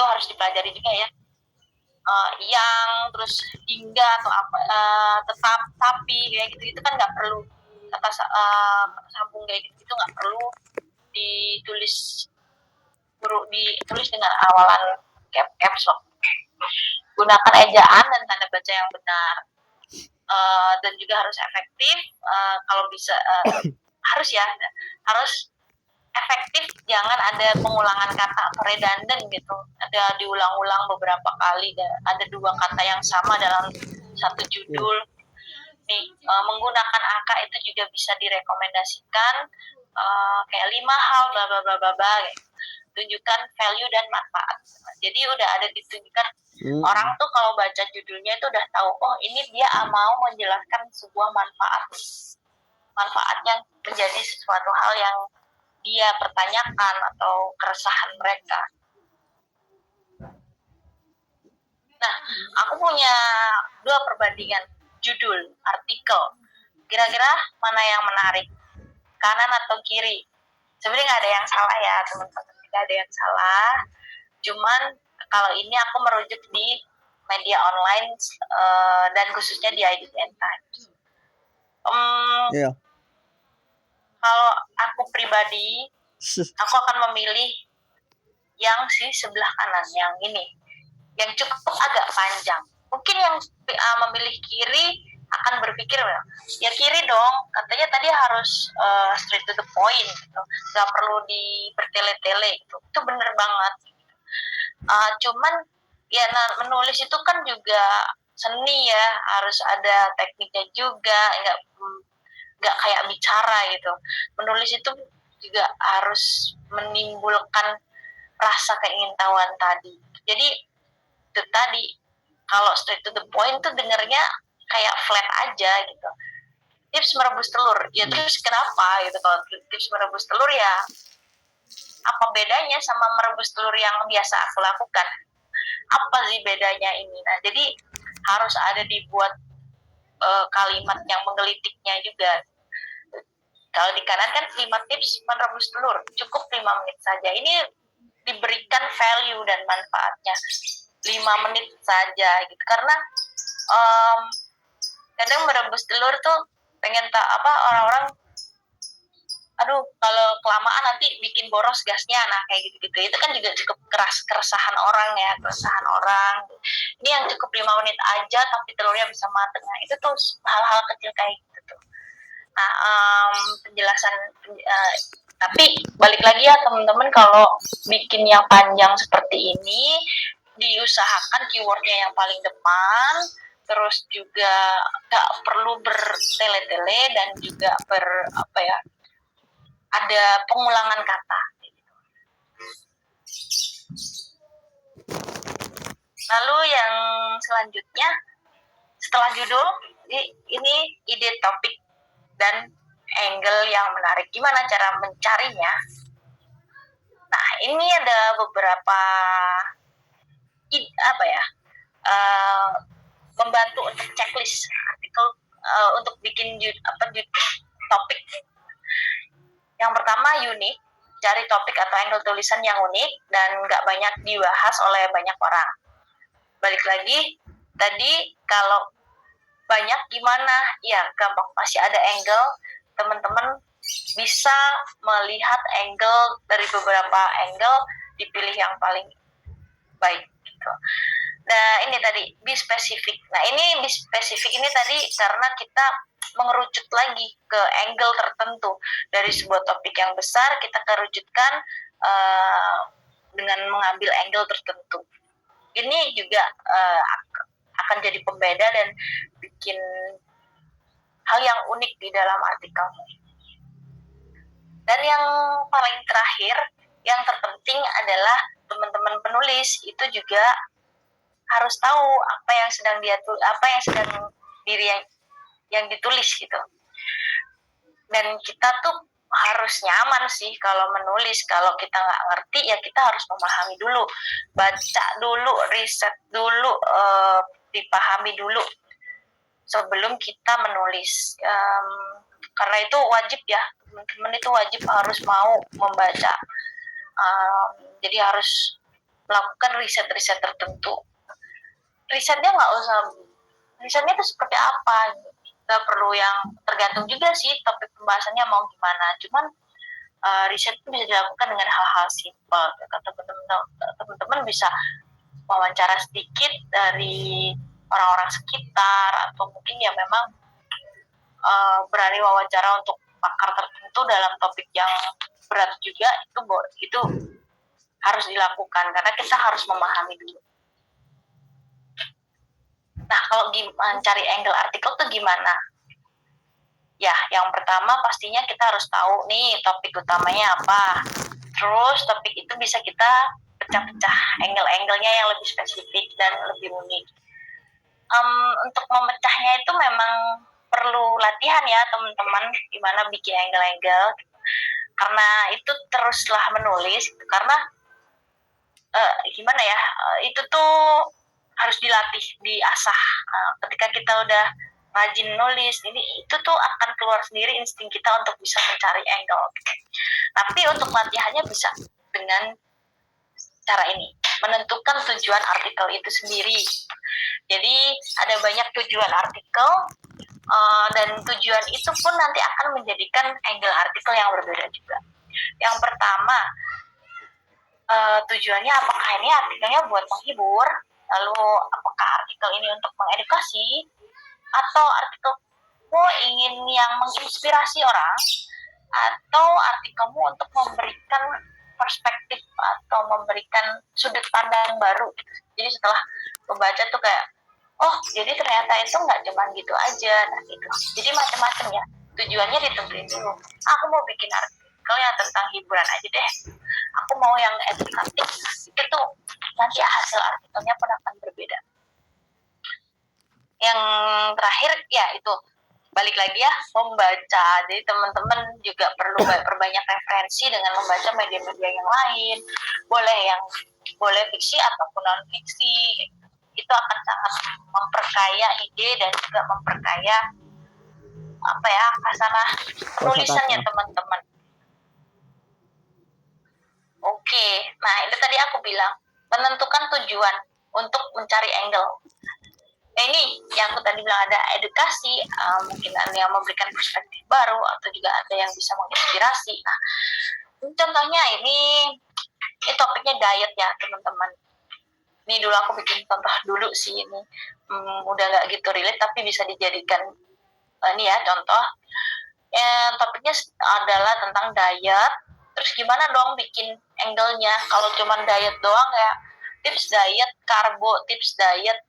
harus dipelajari juga ya. Yang terus hingga atau apa tetap tapi kayak gitu itu kan nggak perlu kata sambung kayak gitu nggak perlu ditulis dengan awalan caps lock. Gunakan ejaan dan tanda baca yang benar, dan juga harus efektif. Kalau bisa harus efektif, jangan ada pengulangan kata atau redundant gitu, ada diulang-ulang beberapa kali, ada 2 kata yang sama dalam satu judul. Nih, menggunakan angka itu juga bisa direkomendasikan, kayak 5 hal bla bla bla bla, tunjukkan value dan manfaat. Jadi udah ada ditunjukkan. Orang tuh kalau baca judulnya itu udah tahu, oh ini dia mau menjelaskan sebuah manfaat yang menjadi sesuatu hal yang dia pertanyakan atau keresahan mereka. Nah, aku punya 2 perbandingan judul artikel. Kira-kira mana yang menarik? Kanan atau kiri? Sebenarnya nggak ada yang salah ya teman-teman, nggak ada yang salah. Cuman kalau ini aku merujuk di media online, dan khususnya di IDN Times. Kalau aku pribadi, aku akan memilih yang si sebelah kanan, yang ini, yang cukup agak panjang. Mungkin yang memilih kiri akan berpikir, ya kiri dong, katanya tadi harus straight to the point, gitu. Gak perlu bertele-tele, gitu. Itu bener banget. Cuman ya menulis itu kan juga seni ya, harus ada tekniknya juga, nggak kayak bicara gitu. Menulis itu juga harus menimbulkan rasa keingintahuan tadi. Jadi itu tadi, kalau straight to the point tuh dengernya kayak flat aja gitu. Tips merebus telur, ya terus kenapa gitu? Kalau tips merebus telur ya apa bedanya sama merebus telur yang biasa aku lakukan? Apa sih bedanya ini? Nah, jadi harus ada dibuat kalimat yang menggelitiknya juga. Kalau di kanan kan 5 tips merebus telur, cukup 5 menit saja. Ini diberikan value dan manfaatnya 5 menit saja gitu. Karena kadang merebus telur tuh pengen orang-orang, aduh kalau kelamaan nanti bikin boros gasnya, nah kayak gitu-gitu. Itu kan juga cukup keresahan orang ya, keresahan orang. Ini yang cukup 5 menit aja tapi telurnya bisa matang. Nah, itu tuh hal-hal kecil kayak gitu tuh. Nah, penjelasan tapi balik lagi ya teman-teman, kalau bikin yang panjang seperti ini diusahakan keywordnya yang paling depan, terus juga gak perlu bertele-tele dan juga ada pengulangan kata. Lalu yang selanjutnya setelah judul, ini ide topik dan angle yang menarik. Gimana cara mencarinya? Nah, ini ada beberapa membantu untuk checklist artikel untuk bikin topik. Yang pertama, unik. Cari topik atau angle tulisan yang unik dan nggak banyak dibahas oleh banyak orang. Balik lagi, tadi kalau banyak gimana? Ya, gampang, masih ada angle. Teman-teman bisa melihat angle dari beberapa angle, dipilih yang paling baik gitu. Nah, ini tadi be spesifik. Nah, ini be spesifik ini tadi karena kita mengerucut lagi ke angle tertentu dari sebuah topik yang besar, kita kerucutkan dengan mengambil angle tertentu. Ini juga akan jadi pembeda dan bikin hal yang unik di dalam artikel. Dan yang paling terakhir, yang terpenting adalah teman-teman penulis itu juga harus tahu apa yang sedang yang ditulis gitu. Dan kita tuh harus nyaman sih kalau menulis. Kalau kita nggak ngerti ya kita harus memahami dulu, baca dulu, riset dulu, dipahami dulu sebelum kita menulis. Karena itu wajib ya, teman-teman itu wajib harus mau membaca. Jadi harus melakukan riset-riset tertentu. Risetnya itu seperti apa, nggak perlu yang tergantung juga sih topik pembahasannya mau gimana, cuman riset itu bisa dilakukan dengan hal-hal simpel. Teman-teman bisa wawancara sedikit dari orang-orang sekitar, atau mungkin ya memang berani wawancara untuk pakar tertentu dalam topik yang berat juga, itu harus dilakukan karena kita harus memahami dulu. Nah, kalau cari angle artikel tuh gimana? Ya, yang pertama pastinya kita harus tahu nih topik utamanya apa. Terus topik itu bisa kita pecah-pecah angle-angle-nya yang lebih spesifik dan lebih unik. Untuk memecahnya itu memang perlu latihan ya teman-teman, gimana bikin angle-angle. Karena itu teruslah menulis, karena gimana ya, itu tuh harus dilatih, diasah. Ketika kita udah rajin nulis, itu tuh akan keluar sendiri insting kita untuk bisa mencari angle. Tapi untuk latihannya bisa dengan cara ini, menentukan tujuan artikel itu sendiri. Jadi ada banyak tujuan artikel, dan tujuan itu pun nanti akan menjadikan angle artikel yang berbeda juga. Yang pertama, tujuannya apakah ini artikelnya buat menghibur, lalu apakah artikel ini untuk mengedukasi, atau artikelmu ingin yang menginspirasi orang, atau artikelmu untuk memberikan perspektif atau memberikan sudut pandang baru. Jadi setelah membaca tuh kayak, oh jadi ternyata itu nggak cuma gitu aja, nah gitu. Jadi macam-macam ya, tujuannya ditentuin dulu. Aku mau bikin artikel yang tentang hiburan aja deh, aku mau yang edukatif, itu nanti hasil artikelnya pun akan berbeda. Yang terakhir ya itu, balik lagi ya, membaca. Jadi teman-teman juga perlu perbanyak referensi dengan membaca media-media yang lain, boleh fiksi ataupun non fiksi. Itu akan sangat memperkaya ide dan juga memperkaya khasanah penulisannya teman-teman. Oke, nah itu tadi aku bilang menentukan tujuan untuk mencari angle. Ini yang aku tadi bilang, ada edukasi, mungkin ada yang memberikan perspektif baru, atau juga ada yang bisa menginspirasi. Nah, contohnya ini topiknya diet ya teman-teman. Ini dulu aku bikin contoh dulu sih, ini udah gak gitu relate tapi bisa dijadikan ini ya contoh. Topiknya adalah tentang diet. Terus gimana dong bikin angle-nya? Kalau cuma diet doang ya, tips diet karbo, tips diet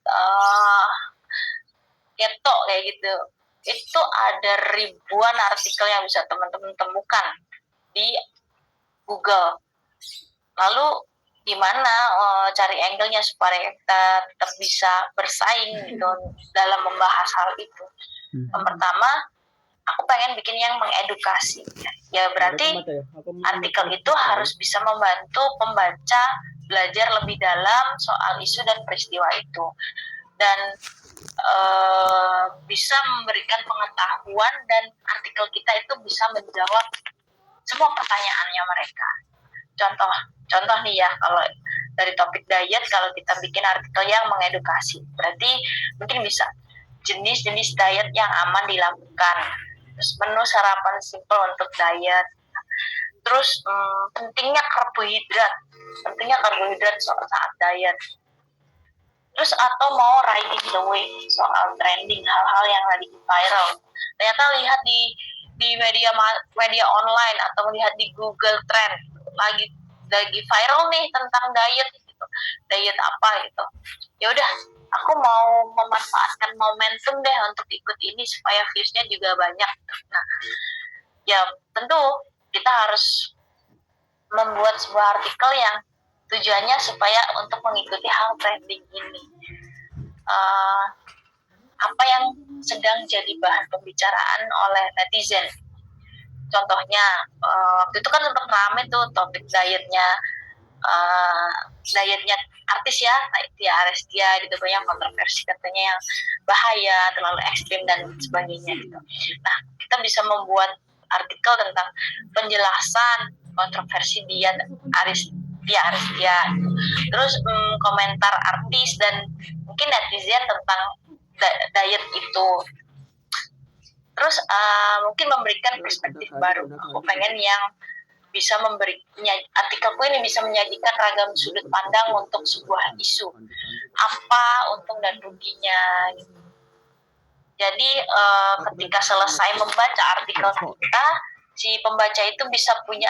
keto kayak gitu. Itu ada ribuan artikel yang bisa teman-teman temukan di Google. Lalu gimana cari angle-nya supaya kita tetap bisa bersaing gitu dalam membahas hal itu. Yang pertama, aku pengen bikin yang mengedukasi. Ya berarti artikel itu harus bisa membantu pembaca belajar lebih dalam soal isu dan peristiwa itu, dan bisa memberikan pengetahuan, dan artikel kita itu bisa menjawab semua pertanyaannya mereka. Contoh nih ya, kalau dari topik diet, kalau kita bikin artikel yang mengedukasi, berarti mungkin bisa jenis-jenis diet yang aman dilakukan, terus menu sarapan simple untuk diet, terus pentingnya karbohidrat saat diet, terus atau mau riding the wave soal trending, hal-hal yang lagi viral. Ternyata lihat di media online atau lihat di Google Trend lagi viral nih tentang diet gitu. Diet apa gitu. Ya udah, aku mau memanfaatkan momentum deh untuk ikut ini supaya viewsnya juga banyak. Nah, ya tentu kita harus membuat sebuah artikel yang tujuannya supaya untuk mengikuti hal trending ini. Apa yang sedang jadi bahan pembicaraan oleh netizen. Contohnya, waktu itu kan sempat rame tuh topik dietnya artis ya, Tia Arestia gitu, banyak kontroversi katanya yang bahaya, terlalu ekstrim dan sebagainya gitu. Nah, kita bisa membuat artikel tentang penjelasan kontroversi diet dia. Terus komentar artis dan mungkin netizen tentang diet itu. Terus mungkin memberikan perspektif baru. Aku pengen yang bisa artikelku ini bisa menyajikan ragam sudut pandang untuk sebuah isu. Apa untung dan ruginya gitu. Jadi ketika selesai membaca artikel kita, si pembaca itu bisa punya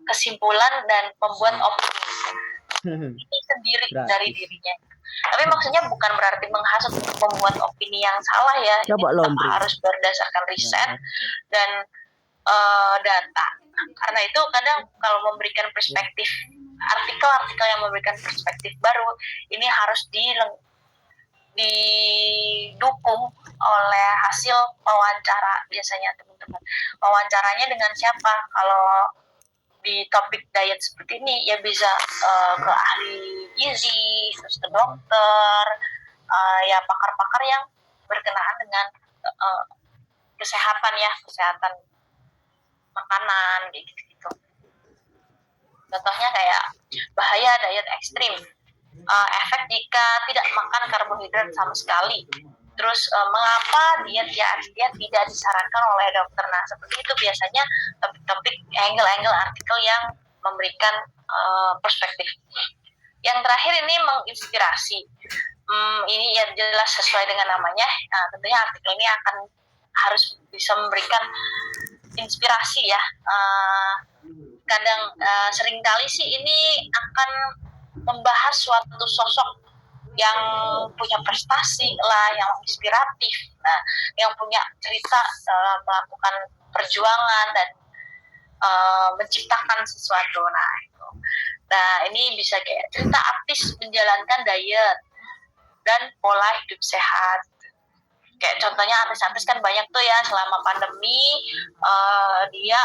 kesimpulan dan membuat opini ini sendiri dari dirinya. Tapi maksudnya bukan berarti menghasut untuk membuat opini yang salah ya. Ini tetap harus berdasarkan riset dan data. Karena itu kadang kalau memberikan perspektif, artikel-artikel yang memberikan perspektif baru, ini harus didukung oleh hasil wawancara biasanya teman-teman. Wawancaranya dengan siapa? Kalau di topik diet seperti ini ya bisa ke ahli gizi, terus ke dokter, ya pakar-pakar yang berkenaan dengan kesehatan makanan kayak gitu. Contohnya kayak bahaya diet ekstrim, efek jika tidak makan karbohidrat sama sekali. Terus mengapa diet tidak disarankan oleh dokter? Nah seperti itu biasanya topik-topik angle-angle artikel yang memberikan perspektif. Yang terakhir ini menginspirasi. Ini ya jelas sesuai dengan namanya. Nah tentunya artikel ini harus bisa memberikan inspirasi ya. Kadang seringkali sih ini akan membahas suatu sosok yang punya prestasi lah, yang inspiratif, nah, yang punya cerita melakukan perjuangan dan menciptakan sesuatu. Nah ini bisa kayak cerita artis menjalankan diet dan pola hidup sehat. Kayak contohnya artis-artis kan banyak tuh ya selama pandemi dia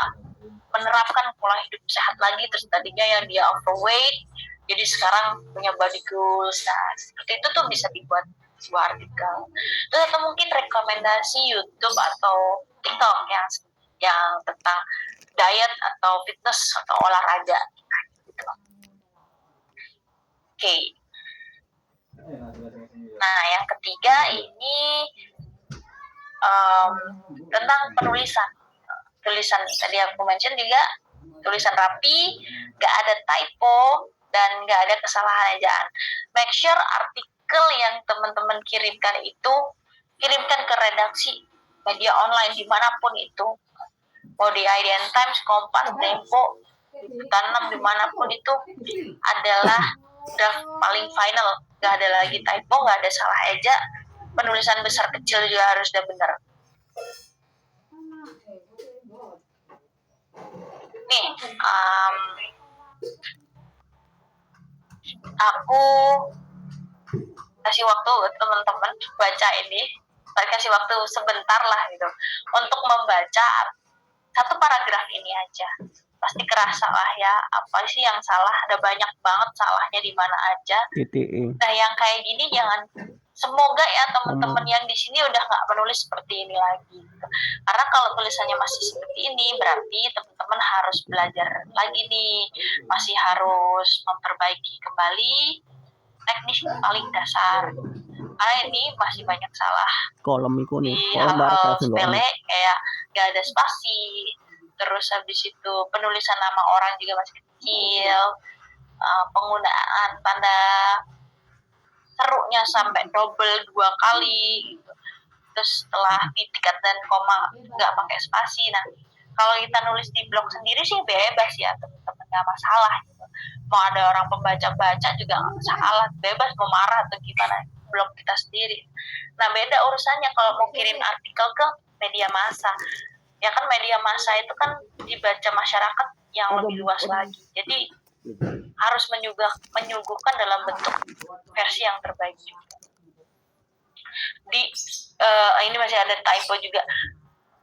menerapkan pola hidup sehat lagi. Terus tadinya yang dia overweight jadi sekarang punya body goals. Nah seperti itu tuh bisa dibuat sebuah artikel. Terus atau mungkin rekomendasi YouTube atau TikTok yang tentang diet atau fitness atau olahraga gitu. Oke. Nah yang ketiga ini tentang tulisan tadi aku mention juga, tulisan rapi, gak ada typo dan gak ada kesalahan ejaan. Make sure artikel yang teman-teman kirimkan itu kirimkan ke redaksi media online dimanapun itu, mau di IDN Times, Kompas, Tempo, Tanam, dimanapun itu adalah draft paling final. Gak ada lagi typo, gak ada salah eja, penulisan besar kecil juga harus udah benar. Nih, aku kasih waktu teman-teman baca ini, kasih waktu sebentar lah gitu untuk membaca satu paragraf ini aja. Pasti kerasa lah ya apa sih yang salah, ada banyak banget salahnya di mana aja. Nah yang kayak gini jangan, semoga ya teman-teman yang di sini udah nggak menulis seperti ini lagi gitu. Karena kalau tulisannya masih seperti ini berarti teman-teman harus belajar lagi nih, masih harus memperbaiki kembali teknis paling dasar. Karena ini masih banyak salah di hal-hal sepele kayak gak ada spasi, terus habis itu penulisan nama orang juga masih kecil, penggunaan tanda serunya sampai double 2 kali gitu. Terus setelah titik dan koma nggak pakai spasi. Nah kalau kita nulis di blog sendiri sih bebas ya teman-teman, nggak masalah gitu. Mau ada orang pembaca juga nggak masalah, bebas mau marah atau gimana, blog kita sendiri. Nah beda urusannya kalau mau kirim artikel ke media massa. Ya kan media massa itu kan dibaca masyarakat yang lebih luas lagi. Jadi harus menyuguhkan dalam bentuk versi yang terbaik juga. Ini masih ada typo juga.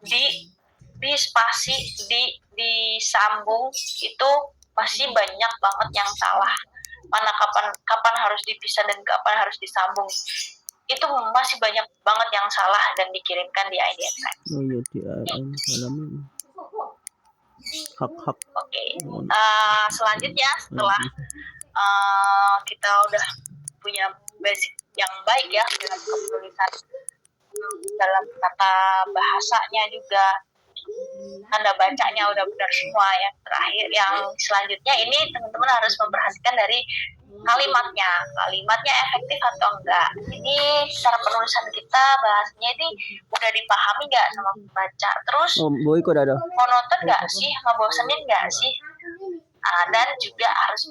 Di spasi, disambung itu masih banyak banget yang salah. Mana kapan harus dipisah dan kapan harus disambung. Itu masih banyak banget yang salah dan dikirimkan di IDN Times. Oh iya di hak. Oke. selanjutnya setelah kita udah punya basic yang baik ya dalam penulisan, dalam tata bahasanya juga, tanda bacanya udah benar semua. Yang terakhir, yang selanjutnya ini teman-teman harus memperhatikan dari kalimatnya efektif atau enggak. Ini cara penulisan kita, bahasanya ini udah dipahami nggak sama pembaca, terus monoton nggak sih, ngebosenin nggak sih, dan juga harus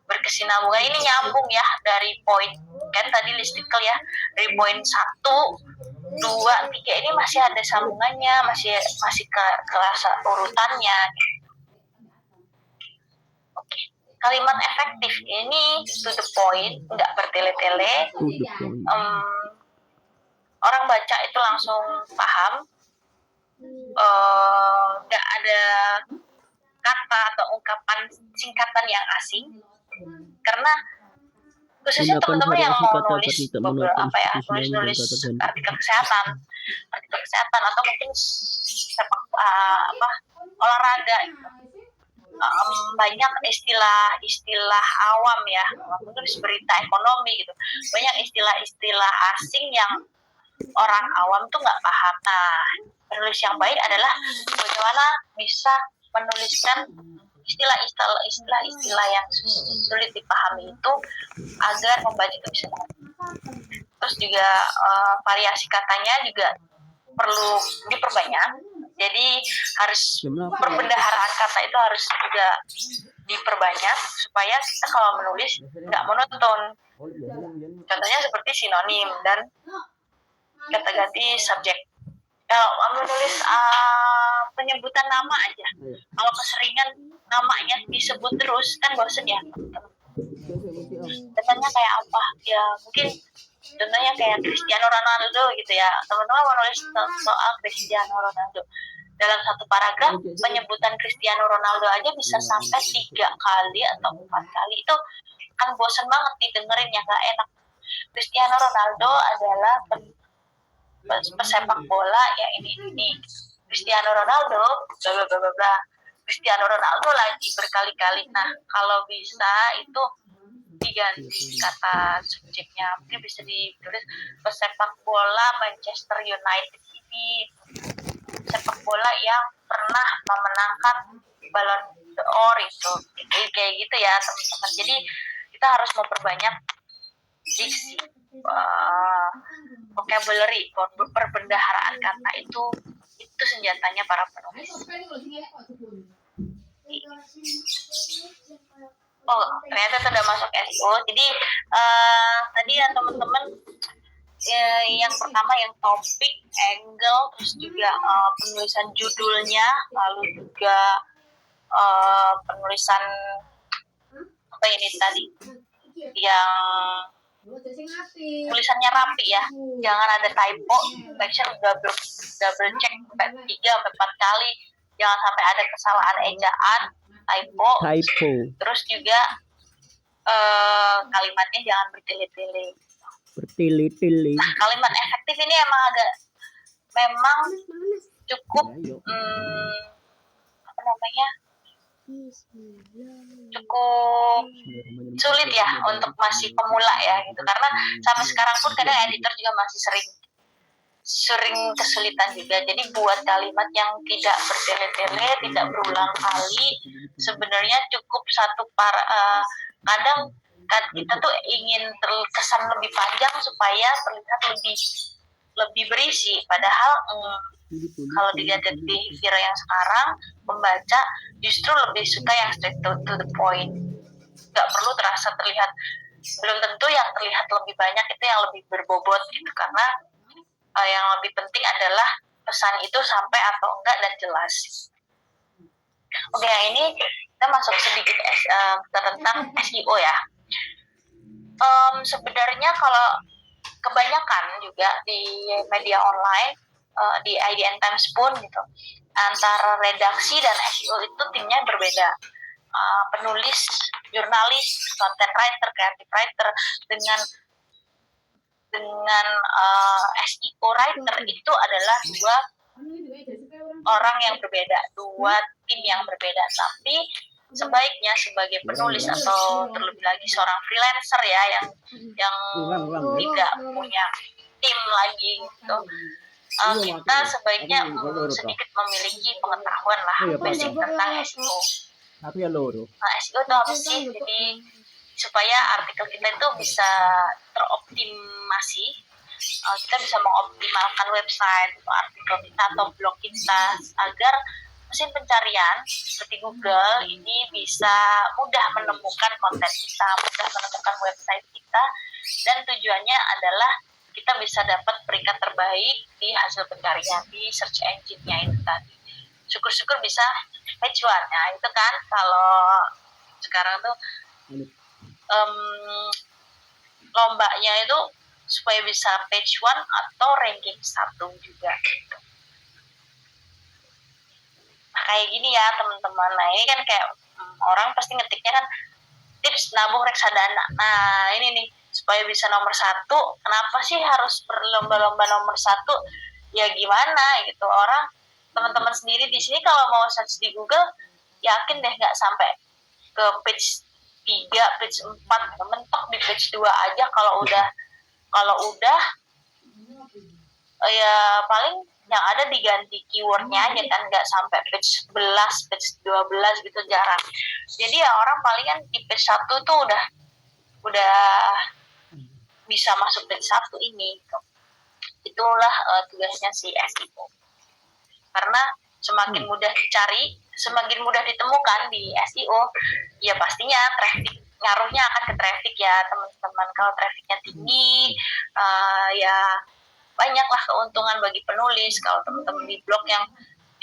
berkesinambungan ini nyambung ya dari poin, kan tadi listicle ya, dari poin 1, 2, 3 ini masih ada sambungannya, masih ke urutannya. Oke. Kalimat efektif ini to the point, nggak bertele-tele. Orang baca itu langsung paham, nggak ada kata atau ungkapan singkatan yang asing, karena khususnya teman-teman yang mau nulis nulis artikel kesehatan atau mungkin olahraga gitu. Banyak istilah awam ya, menulis berita ekonomi gitu, banyak istilah asing yang orang awam tuh nggak paham. Nah, penulis yang baik adalah bagaimana bisa menuliskan istilah yang sulit dipahami itu agar membaca itu bisa mengerti. Terus juga variasi katanya juga perlu diperbanyak. Jadi harus perbendaharaan kata itu harus juga diperbanyak supaya kita kalau menulis nggak monoton. Contohnya seperti sinonim dan kata ganti subjek. Kalau menulis penyebutan nama aja, kalau keseringan namanya disebut terus kan bosen ya. Contohnya kayak apa? Ya mungkin contohnya kayak Cristiano Ronaldo gitu ya. Teman-teman menulis soal Cristiano Ronaldo. Dalam satu paragraf penyebutan Cristiano Ronaldo aja bisa sampai 3 kali atau 4 kali. Itu kan bosen banget didengerin ya, nggak enak. Cristiano Ronaldo adalah pesepak bola ya ini. Cristiano Ronaldo bla bla bla bla. Cristiano Ronaldo lagi berkali-kali. Nah, kalau bisa itu diganti kata subjeknya, mungkin bisa ditulis pesepak bola Manchester United ini, sepak bola yang pernah memenangkan Ballon d'Or itu, kayak gitu ya teman-teman. Jadi kita harus memperbanyak diksi, vocabulary, perbendaharaan kata itu senjatanya para penulis. Oh, ternyata sudah masuk SEO. Jadi tadi ya teman-teman, yang pertama yang topik, angle, terus juga penulisan judulnya, lalu juga penulisan apa ini tadi, yang tulisannya rapi ya, jangan ada typo, baca double check 3-4 kali, jangan sampai ada kesalahan ejaan, typo. Terus juga kalimatnya jangan bertele-tele. Nah, kalimat efektif ini memang cukup cukup sulit ya untuk masih pemula ya gitu, karena sampai sekarang pun kadang editor juga masih sering kesulitan juga. Jadi buat kalimat yang tidak bertele-tele, tidak berulang kali, sebenarnya cukup satu kadang kita tuh ingin terkesan lebih panjang supaya terlihat lebih berisi, padahal kalau dilihat dari behavior yang sekarang, pembaca justru lebih suka yang straight to the point, nggak perlu terasa terlihat, belum tentu yang terlihat lebih banyak itu yang lebih berbobot gitu, karena yang lebih penting adalah pesan itu sampai atau enggak dan jelas. Oke, ini kita masuk sedikit tentang SEO ya. Sebenarnya kalau kebanyakan juga di media online, di IDN Times pun gitu, antara redaksi dan SEO itu timnya berbeda. Penulis, jurnalis, content writer, creative writer dengan SEO writer itu adalah orang yang berbeda, dua tim yang berbeda. Tapi sebaiknya sebagai penulis atau terlebih lagi seorang freelancer ya yang tidak punya tim lagi gitu, kita sebaiknya sedikit memiliki pengetahuan lah basic tentang SEO. SEO itu apa sih? Jadi supaya artikel kita itu bisa teroptimasi, kita bisa mengoptimalkan website atau artikel kita atau blog kita agar mesin pencarian seperti Google ini bisa mudah menemukan konten kita, mudah menemukan website kita, dan tujuannya adalah kita bisa dapat peringkat terbaik di hasil pencarian di search engine-nya itu tadi. Syukur-syukur bisa page one. Nah itu kan kalau sekarang tuh lombanya itu supaya bisa page one atau ranking 1 juga gitu. Nah kayak gini ya teman-teman. Nah ini kan kayak orang pasti ngetiknya kan tips nabung reksadana. Nah ini nih supaya bisa nomor 1, kenapa sih harus berlomba-lomba nomor 1? Ya gimana gitu, orang teman-teman sendiri di sini kalau mau search di Google yakin deh nggak sampai ke page 3, page 4, mentok di page 2 aja. Kalau udah ya paling yang ada diganti keywordnya aja kan, nggak sampai page 11, page 12 gitu, jarang. Jadi ya orang paling kan di page 1 tuh udah bisa masuk page 1 ini gitu. Itulah tugasnya si SEO. Karena semakin mudah dicari, semakin mudah ditemukan di SEO, ya pastinya traffic, ngaruhnya akan ke traffic ya teman-teman. Kalau trafficnya tinggi, ya banyaklah keuntungan bagi penulis. Kalau teman-teman di blog yang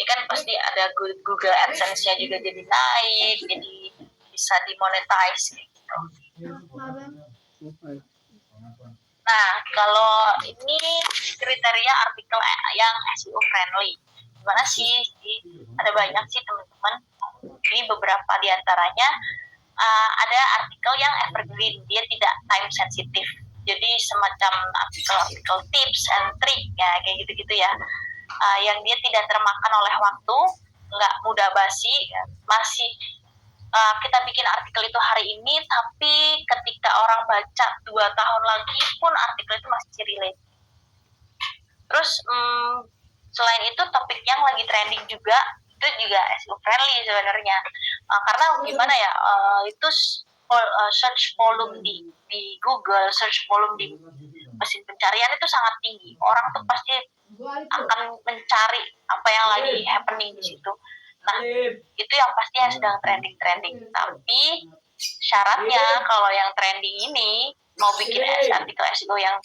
ini kan pasti ada Google AdSense-nya juga jadi naik, jadi bisa dimonetize gitu. Nah, kalau ini kriteria artikel yang SEO friendly. Gimana sih? Ada banyak sih teman-teman. Ini beberapa diantaranya. Ada artikel yang evergreen, dia tidak time sensitive. Jadi semacam artikel tips and trick ya, kayak gitu-gitu ya. Yang dia tidak termakan oleh waktu, nggak mudah basi, masih kita bikin artikel itu hari ini, tapi ketika orang baca 2 tahun lagi pun artikel itu masih relate. Terus selain itu topik yang lagi trending juga, itu juga SEO friendly sebenarnya. Karena gimana ya, itu search volume di Google, search volume di mesin pencarian itu sangat tinggi. Orang tuh pasti akan mencari apa yang lagi happening di situ. Nah, itu yang pasti yang sedang trending. Tapi syaratnya kalau yang trending ini mau bikin artikel SEO yang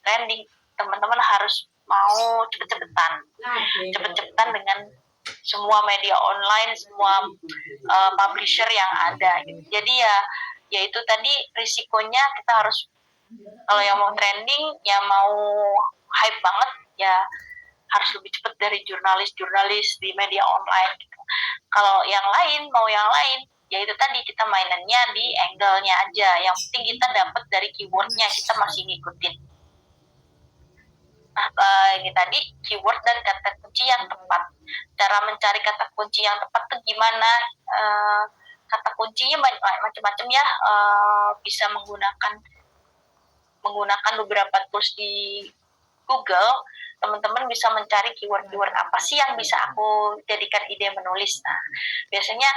trending, teman-teman harus mau cepet-cepetan dengan semua media online, semua publisher yang ada gitu. Jadi ya itu tadi risikonya kita harus, kalau yang mau trending, yang mau hype banget ya harus lebih cepat dari jurnalis di media online gitu. Kalau yang lain, ya itu tadi kita mainannya di angle-nya aja. Yang penting kita dapat dari keywordnya, kita masih ngikutin. Nah, ini tadi keyword dan kata kunci yang tepat. Cara mencari kata kunci yang tepat tuh gimana? Kata kuncinya macam-macam ya. Bisa menggunakan beberapa tools di Google. Teman-teman bisa mencari keyword apa sih yang bisa aku jadikan ide menulis. Nah, biasanya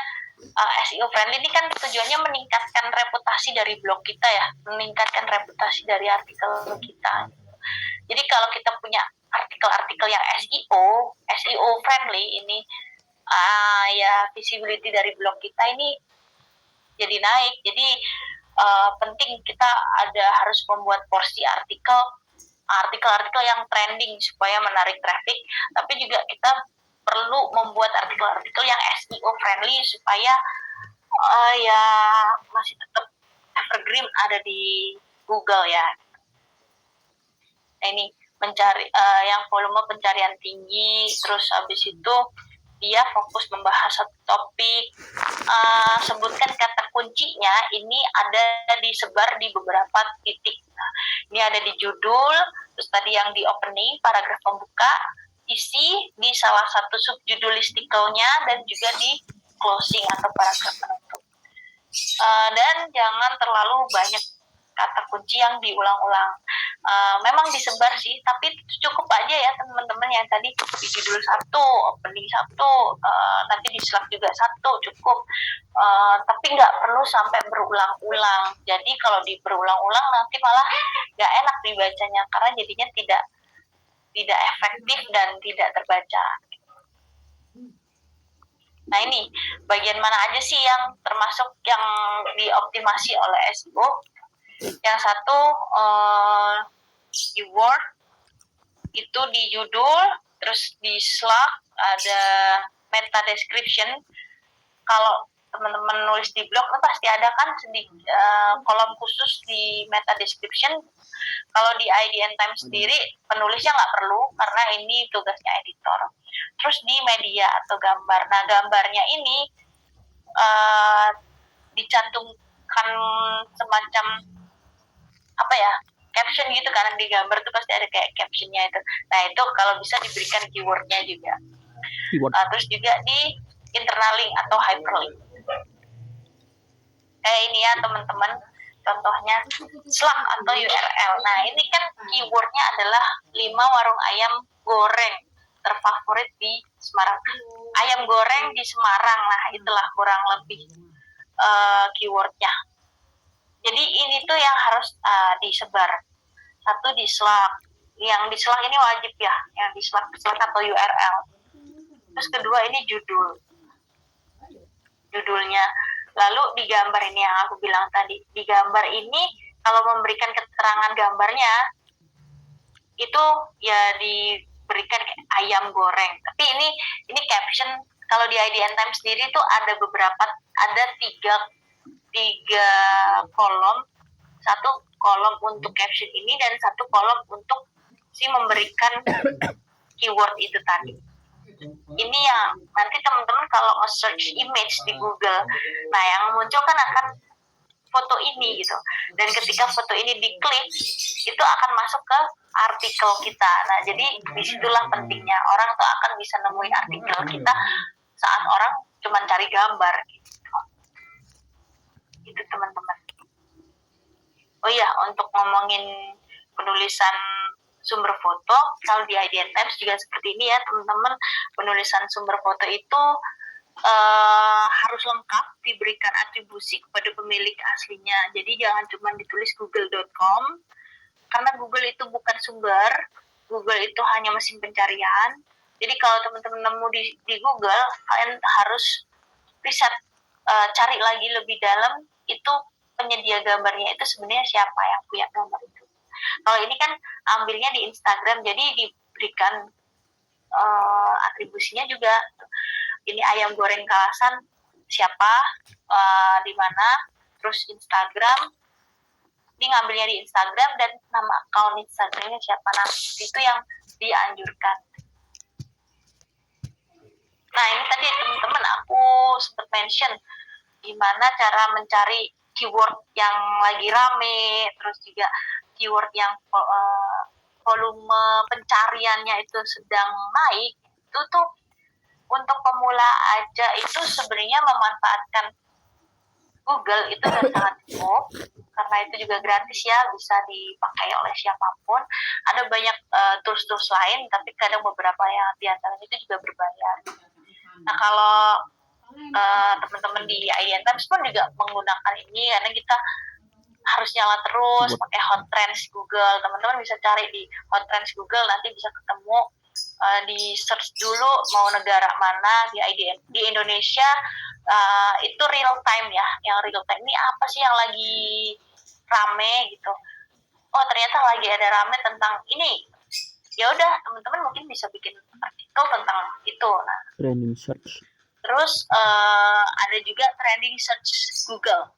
SEO friendly ini kan tujuannya meningkatkan reputasi dari blog kita ya, meningkatkan reputasi dari artikel kita. Jadi kalau kita punya artikel-artikel yang SEO friendly ini, ya visibility dari blog kita ini jadi naik. Jadi penting kita harus membuat porsi artikel yang trending supaya menarik traffic, tapi juga kita perlu membuat artikel-artikel yang SEO friendly supaya ya masih tetap evergreen ada di Google ya. Nah, ini mencari yang volume pencarian tinggi, terus habis itu dia fokus membahas satu topik, sebutkan kata kuncinya, ini ada disebar di beberapa titik. Nah, ini ada di judul, terus tadi yang di opening, paragraf pembuka, isi di salah satu subjudul listikelnya dan juga di closing atau paragraf penutup. Dan jangan terlalu banyak kata kunci yang diulang-ulang. Memang disebar sih, tapi cukup aja ya teman-teman yang tadi di judul 1, opening 1, nanti di slide juga 1 cukup. Tapi nggak perlu sampai berulang-ulang. Jadi kalau berulang-ulang nanti malah nggak enak dibacanya karena jadinya tidak efektif dan tidak terbaca. Nah ini bagian mana aja sih yang termasuk yang dioptimasi oleh SEO? Yang satu keyword itu di judul, terus di slug ada meta description. Kalau teman-teman nulis di blog itu pasti ada kan kolom khusus di meta description. Kalau di IDN Times sendiri penulisnya nggak perlu karena ini tugasnya editor. Terus di media atau gambar. Nah gambarnya ini dicantumkan semacam caption gitu kan, di gambar tuh pasti ada kayak captionnya itu. Nah itu kalau bisa diberikan keywordnya juga. Terus juga di internal link atau hyperlink. Kayak ini ya teman-teman, contohnya slug atau URL. Nah ini kan keywordnya adalah 5 warung ayam goreng terfavorit di Semarang. Ayam goreng di Semarang, nah itulah kurang lebih keywordnya. Jadi ini tuh yang harus disebar. Satu di slug, yang di slug ini wajib ya, yang di slug atau URL. Terus kedua ini judulnya. Lalu di gambar ini yang aku bilang tadi, di gambar ini kalau memberikan keterangan gambarnya itu ya diberikan ayam goreng. Tapi ini caption. Kalau di IDN Times sendiri tuh ada tiga kolom. Satu kolom untuk caption ini dan satu kolom untuk memberikan keyword itu tadi. Ini yang nanti teman-teman kalau search image di Google, nah yang muncul kan akan foto ini gitu. Dan ketika foto ini diklik, itu akan masuk ke artikel kita. Nah jadi disitulah pentingnya, orang tuh akan bisa nemuin artikel kita saat orang cuma cari gambar gitu. Itu teman-teman. Oh iya, untuk ngomongin penulisan sumber foto, kalau di IDN Times juga seperti ini ya teman-teman. Penulisan sumber foto itu harus lengkap, diberikan atribusi kepada pemilik aslinya. Jadi jangan cuma ditulis google.com, karena Google itu bukan sumber. Google itu hanya mesin pencarian. Jadi kalau teman-teman nemu di Google, kalian harus riset, cari lagi lebih dalam itu penyedia gambarnya itu sebenarnya siapa yang punya gambar itu. Kalau ini kan ambilnya di Instagram, jadi diberikan atribusinya juga. Ini ayam goreng Kalasan siapa, di mana, terus Instagram. Ini ngambilnya di Instagram dan nama akun Instagramnya siapa. Nah itu yang dianjurkan. Nah ini tadi teman-teman aku sempat mention gimana cara mencari keyword yang lagi rame, terus juga keyword yang volume pencariannya itu sedang naik. Itu tuh untuk pemula aja itu sebenarnya memanfaatkan Google itu udah sangat cukup, karena itu juga gratis ya, bisa dipakai oleh siapapun. Ada banyak tools-tools lain, tapi kadang beberapa yang diantaranya itu juga berbayar. Nah kalau teman-teman di IDN Times pun juga menggunakan ini, karena kita harus nyala terus pakai Hot Trends Google. Teman-teman bisa cari di Hot Trends Google, nanti bisa ketemu, di search dulu mau negara mana di IDN. Di Indonesia itu real time ya, yang real time ini apa sih yang lagi rame gitu. Oh ternyata lagi ada rame tentang ini, ya udah teman-teman mungkin bisa bikin artikel tentang itu. Nah trending search. Terus ada juga trending search Google.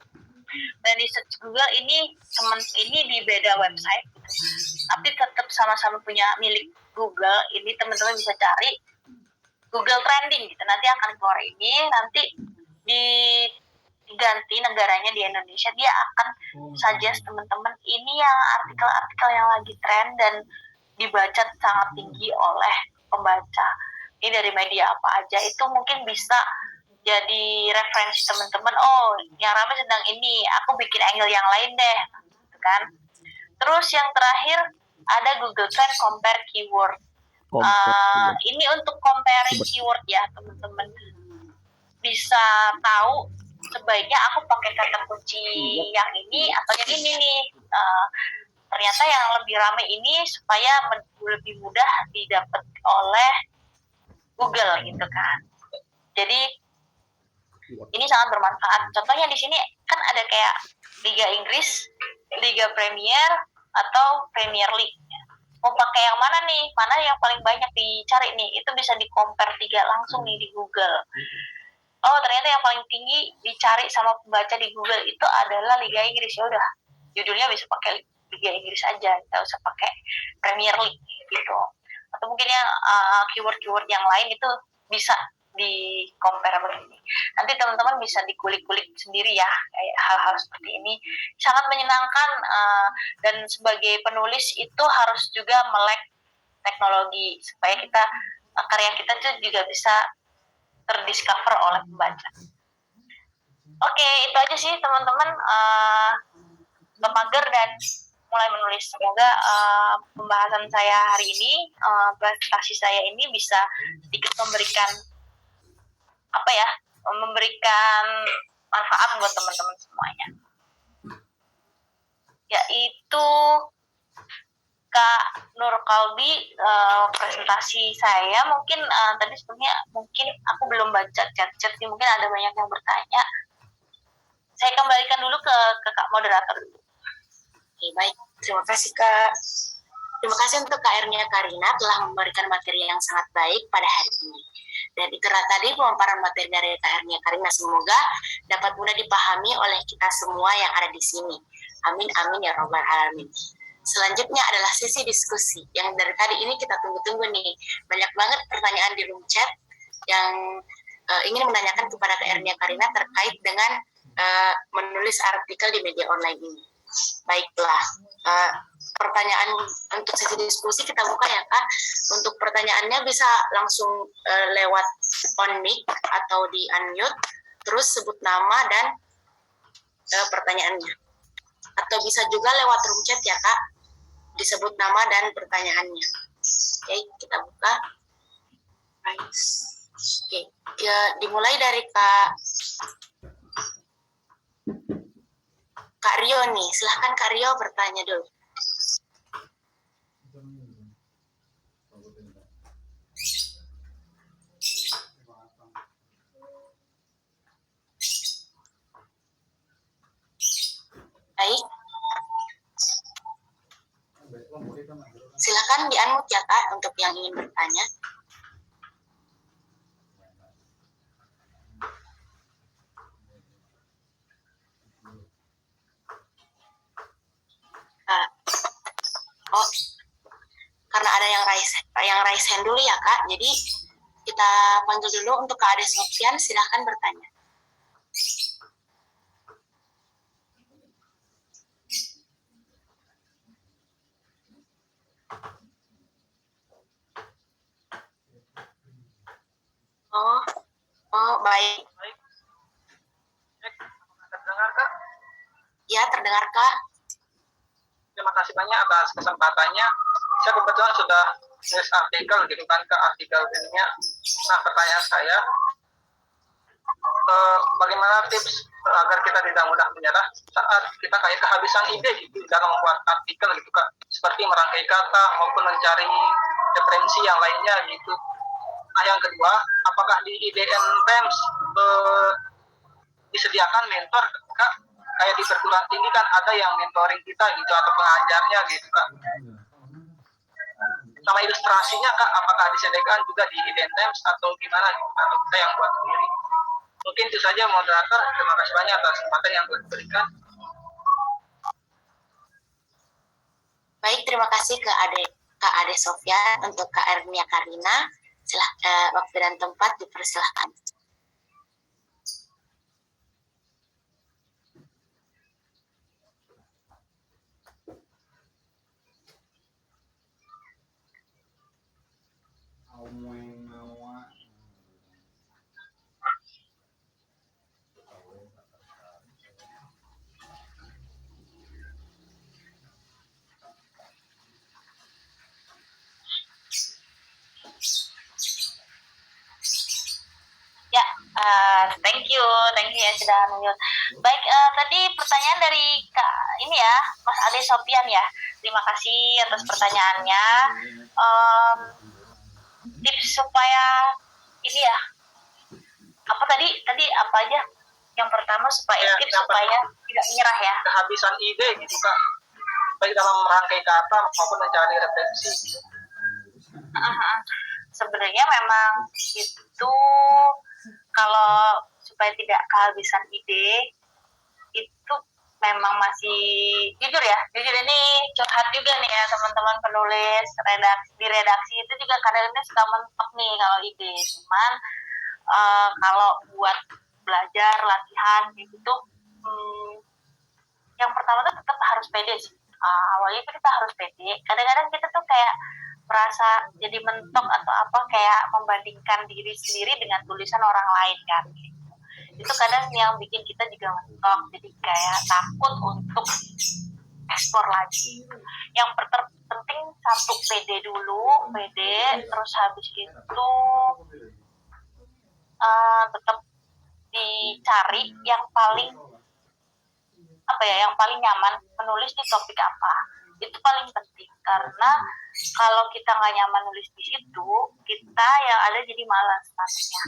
Trending search Google ini di beda website, tapi tetap sama-sama punya milik Google. Ini teman-teman bisa cari Google Trending gitu. Nanti akan keluar ini, nanti diganti negaranya di Indonesia, dia akan suggest teman-teman ini yang artikel-artikel yang lagi trend dan dibaca sangat tinggi oleh pembaca. Ini dari media apa aja, itu mungkin bisa jadi referensi teman-teman. Oh, yang ramai sedang ini, aku bikin angle yang lain deh, gitu kan. Terus yang terakhir ada Google Trend Compare Keyword. Ini untuk comparing keyword ya teman-teman, bisa tahu sebaiknya aku pakai kata kunci yang ini atau yang ini nih. Ternyata yang lebih ramai ini supaya lebih mudah didapat oleh Google gitu kan. Jadi ini sangat bermanfaat. Contohnya di sini kan ada kayak Liga Inggris, Liga Premier, atau Premier League. Mau pakai yang mana nih? Mana yang paling banyak dicari nih? Itu bisa di-compare 3 langsung nih di Google. Oh, ternyata yang paling tinggi dicari sama pembaca di Google itu adalah Liga Inggris. Ya udah, judulnya bisa pakai Liga Inggris aja, nggak usah pakai Premier League gitu. Atau mungkin yang keyword-keyword yang lain itu bisa di compare begini. Nanti teman-teman bisa dikulik-kulik sendiri ya, kayak hal-hal seperti ini. Sangat menyenangkan, dan sebagai penulis itu harus juga melek teknologi supaya kita karya kita tuh juga bisa terdiscover oleh pembaca. Oke, itu aja sih teman-teman, Mager dan mulai menulis. Semoga pembahasan saya hari ini, presentasi saya ini bisa sedikit memberikan memberikan manfaat buat teman-teman semuanya. Yaitu Kak Nur Kalbi, presentasi saya mungkin tadi sebelumnya mungkin aku belum baca chat-chat, mungkin ada banyak yang bertanya. Saya kembalikan dulu ke Kak moderator dulu. Oke, baik. Terima kasih Kak. Terima kasih untuk Kak Ernia Karina telah memberikan materi yang sangat baik pada hari ini. Dan itu tadi pemaparan materi dari Kak Ernia Karina, semoga dapat mudah dipahami oleh kita semua yang ada di sini. Amin, amin ya robbal alamin. Selanjutnya adalah sesi diskusi yang dari tadi ini kita tunggu-tunggu nih. Banyak banget pertanyaan di room chat yang ingin menanyakan kepada Kak Ernia Karina terkait dengan menulis artikel di media online ini. Baiklah, pertanyaan untuk sesi diskusi kita buka ya Kak. Untuk pertanyaannya bisa langsung lewat on mic atau di unmute, terus sebut nama dan pertanyaannya. Atau bisa juga lewat room chat ya Kak, disebut nama dan pertanyaannya. Oke, kita buka. Oke, ya, dimulai dari Kak Rio nih, silahkan Kak Rio bertanya dulu. Baik. Silahkan di-unmute ya Kak untuk yang ingin bertanya. Karena ada yang raise hand dulu ya Kak, jadi kita panggil dulu untuk Kak Ade Sofyan, silahkan bertanya. Oh baik. Terdengar Kak? Ya, terdengar Kak. Terima kasih banyak atas kesempatannya. Saya kebetulan sudah nulis artikel gitu kan Kak, artikel ininya. Nah, pertanyaan saya, bagaimana tips agar kita tidak mudah menyerah saat kita kayak kehabisan ide gitu dalam membuat artikel gitu Kak, seperti merangkai kata maupun mencari referensi yang lainnya gitu. Nah, yang kedua, apakah di IDN Times disediakan mentor Kak? Kayak di perguruan tinggi kan ada yang mentoring kita gitu atau pengajarnya gitu Kak. Sama ilustrasinya Kak, apakah disediakan juga di IDN Times atau gimana gitu Kak? Kita yang buat sendiri. Mungkin itu saja moderator. Terima kasih banyak atas kesempatan yang telah diberikan. Baik, terima kasih Kak Ade Sofyan. Untuk Kak Ernia Karina, waktu dan tempat dipersilahkan. Ya, thank you ya sudah menunjuk. Baik, tadi pertanyaan dari Kak ini ya, Mas Ade Sopian ya. Terima kasih atas pertanyaannya. Tips supaya ini ya, apa tadi apa aja? Yang pertama supaya tips supaya tidak menyerah ya. Kehabisan ide gitu Kak, baik dalam merangkai kata maupun mencari referensi. Sebenarnya memang itu kalau supaya tidak kehabisan ide itu memang masih jujur ini curhat juga nih ya teman-teman penulis di redaksi itu juga kadang-kadang suka mentok nih kalau ide, cuman kalau buat belajar latihan gitu yang pertama tuh tetap harus pede sih. Awalnya itu kita harus pede, kadang-kadang kita tuh kayak merasa jadi mentok atau apa, kayak membandingkan diri sendiri dengan tulisan orang lain kan gitu. Itu kadang yang bikin kita juga mentok, jadi kayak takut untuk ekspor lagi. Yang penting satu, pede dulu, terus habis itu tetap dicari yang paling nyaman menulis di topik apa. Itu paling penting, karena kalau kita nggak nyaman nulis di situ, kita yang ada jadi malas nantinya.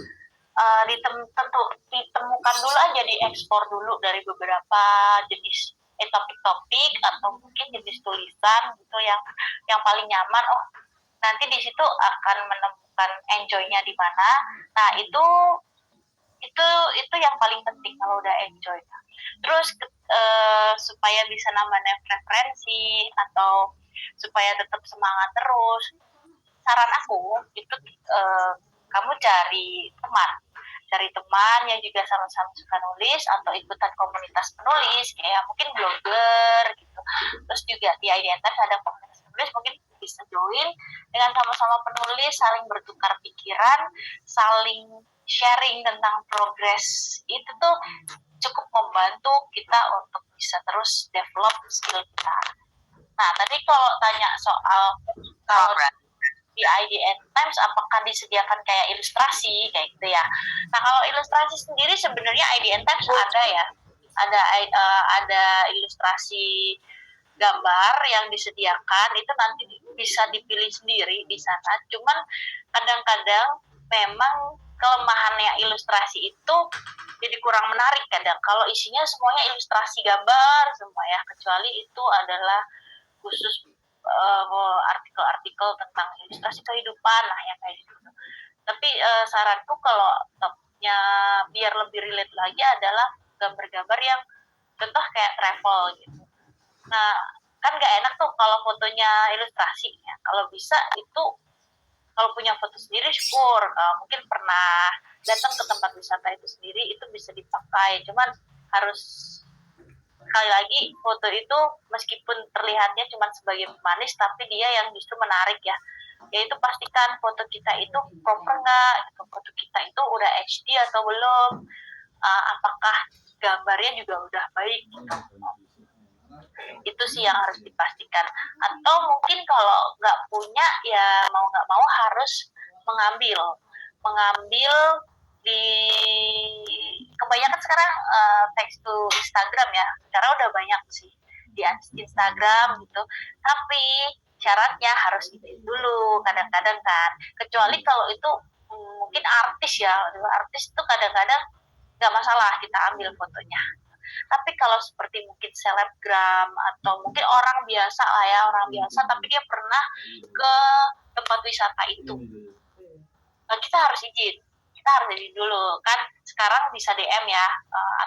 Ditemukan dulu aja, diekspor dulu dari beberapa jenis topik-topik atau mungkin jenis tulisan gitu yang paling nyaman. Nanti di situ akan menemukan enjoy-nya di mana. Nah, itu yang paling penting kalau udah enjoy. Terus supaya bisa nambah referensi atau supaya tetap semangat terus, saran aku itu kamu cari teman yang juga sama-sama suka nulis atau ikutan komunitas penulis, kayak mungkin blogger gitu. Terus juga di IDN Times ada komunitas penulis, mungkin bisa join dengan sama-sama penulis, saling bertukar pikiran, saling sharing tentang progres. Itu tuh cukup membantu kita untuk bisa terus develop skill kita. Nah, tadi kalau tanya soal kalau di IDN Times apakah disediakan kayak ilustrasi kayak gitu ya. Nah, kalau ilustrasi sendiri sebenarnya IDN Times ada ya. Ada ilustrasi gambar yang disediakan, itu nanti bisa dipilih sendiri di sana. Cuman kadang-kadang memang kelemahannya ilustrasi itu jadi kurang menarik kadang kalau isinya semuanya ilustrasi gambar semua ya, kecuali itu adalah khusus artikel-artikel tentang ilustrasi kehidupan lah yang kayak gitu. Tapi saranku kalau topnya biar lebih relate lagi adalah gambar-gambar yang contoh kayak travel gitu. Nah, kan nggak enak tuh kalau fotonya ilustrasi ya. Kalau bisa itu, kalau punya foto sendiri syukur, mungkin pernah datang ke tempat wisata itu sendiri, itu bisa dipakai. Cuman harus, sekali lagi, foto itu meskipun terlihatnya cuma sebagai pemanis, tapi dia yang justru menarik ya. Yaitu pastikan foto kita itu proper nggak, gitu. Foto kita itu udah HD atau belum, apakah gambarnya juga udah baik gitu. Itu sih yang harus dipastikan. Atau mungkin kalau nggak punya ya mau nggak mau harus mengambil di, kebanyakan sekarang text to Instagram ya, karena udah banyak sih di Instagram gitu. Tapi syaratnya harus izin dulu kadang-kadang kan, kecuali kalau itu mungkin artis itu kadang-kadang nggak masalah kita ambil fotonya. Tapi kalau seperti mungkin selebgram atau mungkin orang biasa tapi dia pernah ke tempat wisata itu, kita harus izin dulu kan. Sekarang bisa DM ya,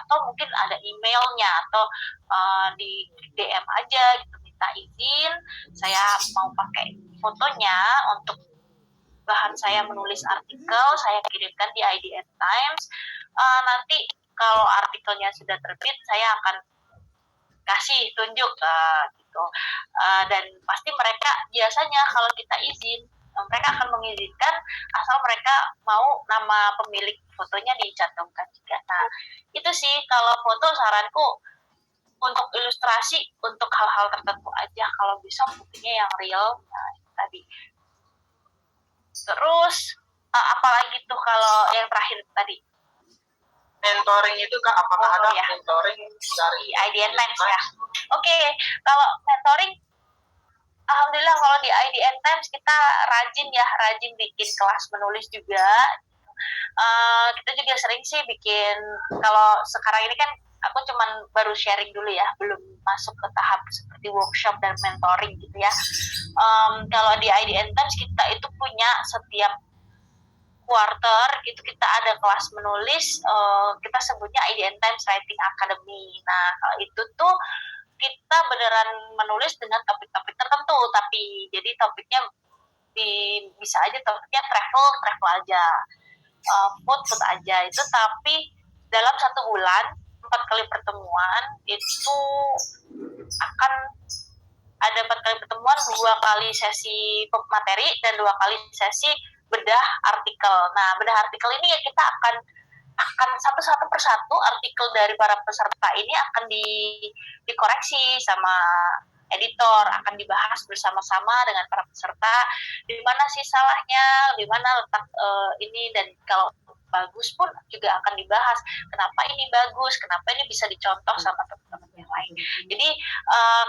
atau mungkin ada emailnya, atau di DM aja gitu, minta izin, saya mau pakai fotonya untuk bahan saya menulis artikel, saya kirimkan di IDN Times. Nanti kalau artikelnya sudah terbit, saya akan kasih tunjuk gitu. Dan pasti mereka biasanya kalau kita izin, mereka akan mengizinkan asal mereka mau nama pemilik fotonya dicantumkan juga. Nah, itu sih kalau foto saranku untuk ilustrasi untuk hal-hal tertentu aja, kalau bisa fotonya yang real. Nah, tadi. Terus apalagi tuh kalau yang terakhir tadi? Mentoring itu Kak, apakah ada mentoring dari IDN Times ya? Oke, kalau mentoring, alhamdulillah kalau di IDN Times kita rajin bikin kelas menulis juga. Kita juga sering sih bikin, kalau sekarang ini kan aku cuman baru sharing dulu ya, belum masuk ke tahap seperti workshop dan mentoring gitu ya. Kalau di IDN Times kita itu punya setiap quarter gitu kita ada kelas menulis, kita sebutnya IDN Times Writing Academy. Nah, kalau itu tuh kita beneran menulis dengan topik-topik tertentu, tapi jadi topiknya bisa aja topiknya travel aja, food aja itu, tapi dalam 1 bulan 4 kali pertemuan itu akan ada 4 kali pertemuan, 2 kali sesi materi dan 2 kali sesi bedah artikel. Nah, bedah artikel ini ya kita akan satu persatu artikel dari para peserta ini akan dikoreksi sama editor, akan dibahas bersama-sama dengan para peserta di mana sih salahnya, di mana letak ini, dan kalau bagus pun juga akan dibahas kenapa ini bagus, kenapa ini bisa dicontoh sama teman-teman yang lain. Jadi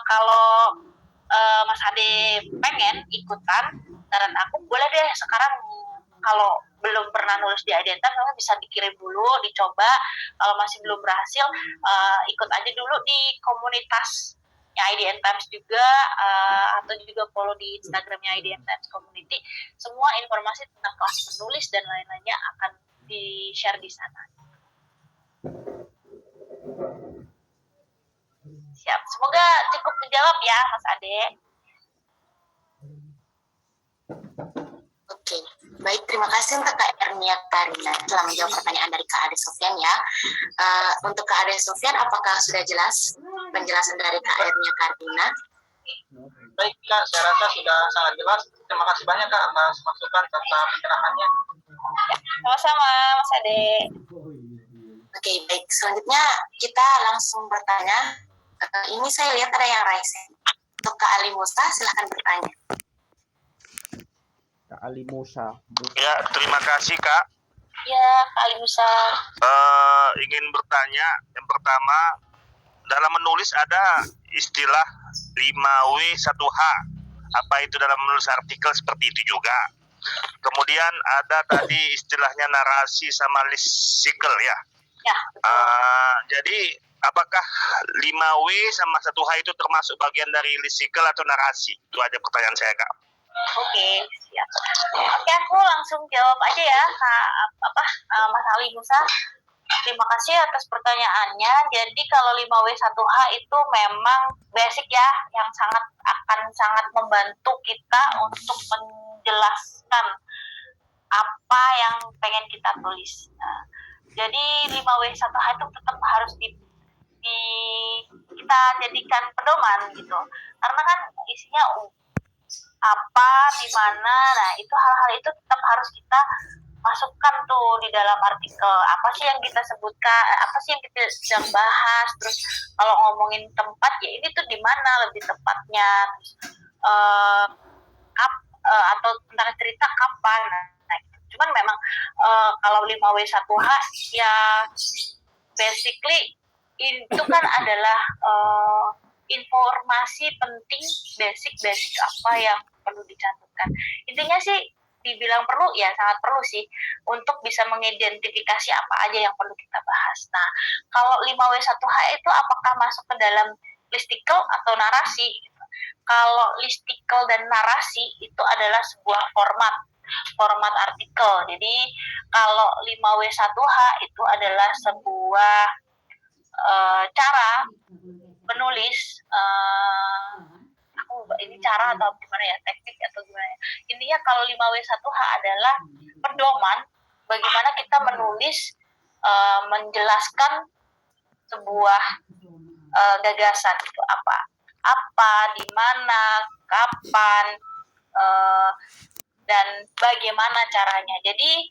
kalau Mas Ade pengen ikutan, saran aku boleh deh sekarang, kalau belum pernah nulis di IDN Times kamu bisa dikirim dulu, dicoba. Kalau masih belum berhasil, ikut aja dulu di komunitasnya IDN Times juga, atau juga follow di Instagramnya IDN Times Community. Semua informasi tentang kelas menulis dan lain-lainnya akan di-share di sana. Siap, semoga cukup menjawab ya Mas Ade. Oke, baik, terima kasih untuk Kak Ernia Karina telah menjawab pertanyaan dari Kak Ade Sofyan ya. Untuk Kak Ade Sofyan, apakah sudah jelas penjelasan dari Kak Ernia Karina? Baik Kak, saya rasa sudah sangat jelas. Terima kasih banyak Kak atas masukan serta pencerahannya. Sama-sama Mas Ade. Oke, baik. Selanjutnya kita langsung bertanya. Ini saya lihat ada yang raise. Untuk Kak Ali Musa, silahkan bertanya. Kak Ali Musa. Ya, terima kasih Kak. Ya, Kak Ali Musa. Ingin bertanya, yang pertama, dalam menulis ada istilah 5W1H. Apa itu dalam menulis artikel seperti itu juga. Kemudian ada tadi istilahnya narasi sama listicle ya. Ya. Jadi apakah 5W sama 1H itu termasuk bagian dari listicle atau narasi? Itu aja pertanyaan saya Kak. Oke, siap. Oke, aku langsung jawab aja ya, Mas Ali Musa. Terima kasih atas pertanyaannya. Jadi kalau 5W1H itu memang basic ya, yang akan sangat membantu kita untuk menjelaskan apa yang pengen kita tulis. Nah, jadi 5W1H itu tetap harus kita jadikan pedoman gitu. Karena kan isinya apa, di mana, nah itu hal-hal itu tetap harus kita masukkan tuh di dalam artikel. Apa sih yang kita sebutkan, apa sih yang kita sedang bahas, terus kalau ngomongin tempat ya ini tuh di mana lebih tepatnya, terus atau tentang cerita kapan. Nah, cuman memang kalau 5W1H ya basically itu kan adalah informasi penting, basic apa yang perlu dicantumkan. Intinya sih dibilang perlu ya sangat perlu sih untuk bisa mengidentifikasi apa aja yang perlu kita bahas. Nah, kalau 5W1H itu apakah masuk ke dalam listicle atau narasi? Kalau listicle dan narasi itu adalah sebuah format artikel. Jadi kalau 5W1H itu adalah sebuah cara menulis, ini cara atau gimana ya, teknik atau gimana ya. Intinya kalau 5W1H adalah pedoman bagaimana kita menulis, menjelaskan sebuah gagasan itu apa, di mana, kapan, dan bagaimana caranya. Jadi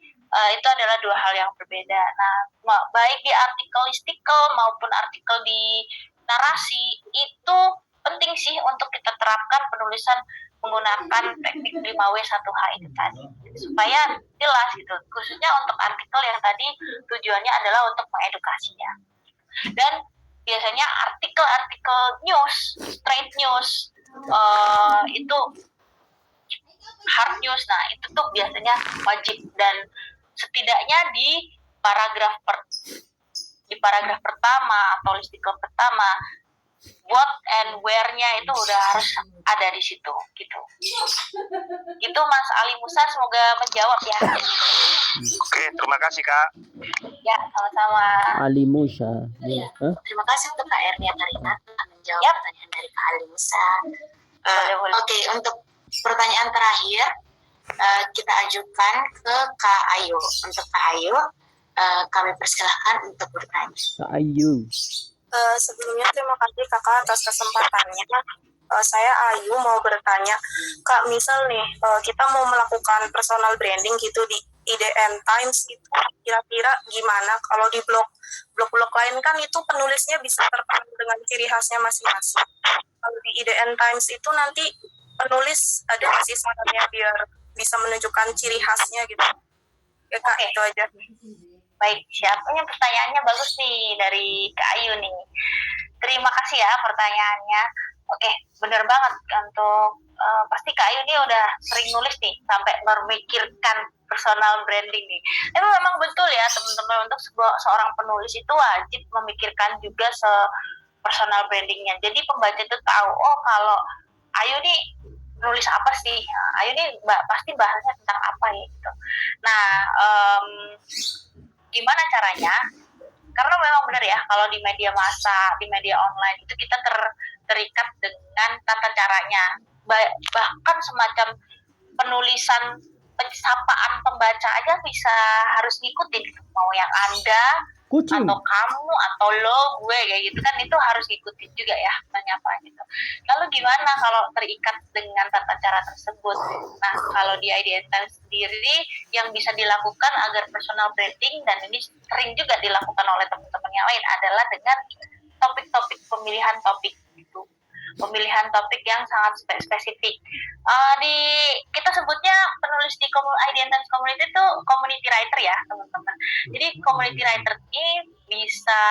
itu adalah dua hal yang berbeda. Nah, baik di artikel maupun artikel di narasi itu penting sih untuk kita terapkan penulisan menggunakan teknik 5W1H itu tadi, supaya jelas gitu, khususnya untuk artikel yang tadi tujuannya adalah untuk mengedukasi ya. Dan biasanya artikel-artikel news, straight news, itu hard news, nah itu tuh biasanya wajib, dan setidaknya di paragraf pertama atau listicle pertama, what and where-nya itu udah harus ada di situ gitu. Itu Mas Ali Musa, semoga menjawab ya. Oke, terima kasih Kak. Ya, sama-sama. Ali Musa. Ya. Terima kasih untuk Kak Ernia Karina menjawab pertanyaan dari Kak Ali Musa. Oke, untuk pertanyaan terakhir kita ajukan ke Kak Ayu. Untuk Kak Ayu, kami persilahkan untuk bertanya. Kak Ayu. Sebelumnya terima kasih Kakak atas kesempatannya. Saya Ayu mau bertanya, Kak, misal nih kita mau melakukan personal branding gitu di IDN Times, itu kira-kira gimana? Kalau di blog lain kan itu penulisnya bisa terpadu dengan ciri khasnya masing-masing. Kalau di IDN Times itu nanti penulis ada sih sarannya biar bisa menunjukkan ciri khasnya gitu. Ya Kak, itu aja. Baik, siapanya pertanyaannya bagus nih dari Kak Ayu nih. Terima kasih ya pertanyaannya. Oke, benar banget untuk pasti Kak Ayu nih udah sering nulis nih sampai memikirkan personal branding nih. Tapi memang betul ya teman-teman, untuk seorang penulis itu wajib memikirkan juga personal brandingnya. Jadi pembaca itu tahu, oh kalau Ayu nih nulis apa sih? Ayu nih pasti bahasnya tentang apa ya gitu. Nah, gimana caranya? Karena memang benar ya, kalau di media massa, di media online itu kita terikat dengan tata caranya. Bahkan semacam penulisan sapaan pembaca aja bisa harus ngikutin. Mau yang Anda, Kucing. atau kamu, atau lo, gue, kayak gitu kan, itu harus ngikutin juga ya, apa gitu. Lalu gimana kalau terikat dengan tata cara tersebut? Nah, kalau di IDN Times sendiri yang bisa dilakukan agar personal branding, dan ini sering juga dilakukan oleh teman-teman yang lain, adalah dengan topik-topik, pemilihan topik gitu. Pemilihan topik yang sangat spesifik. Kita sebutnya penulis di IDN Times Community itu community writer ya teman-teman. Jadi community writer ini bisa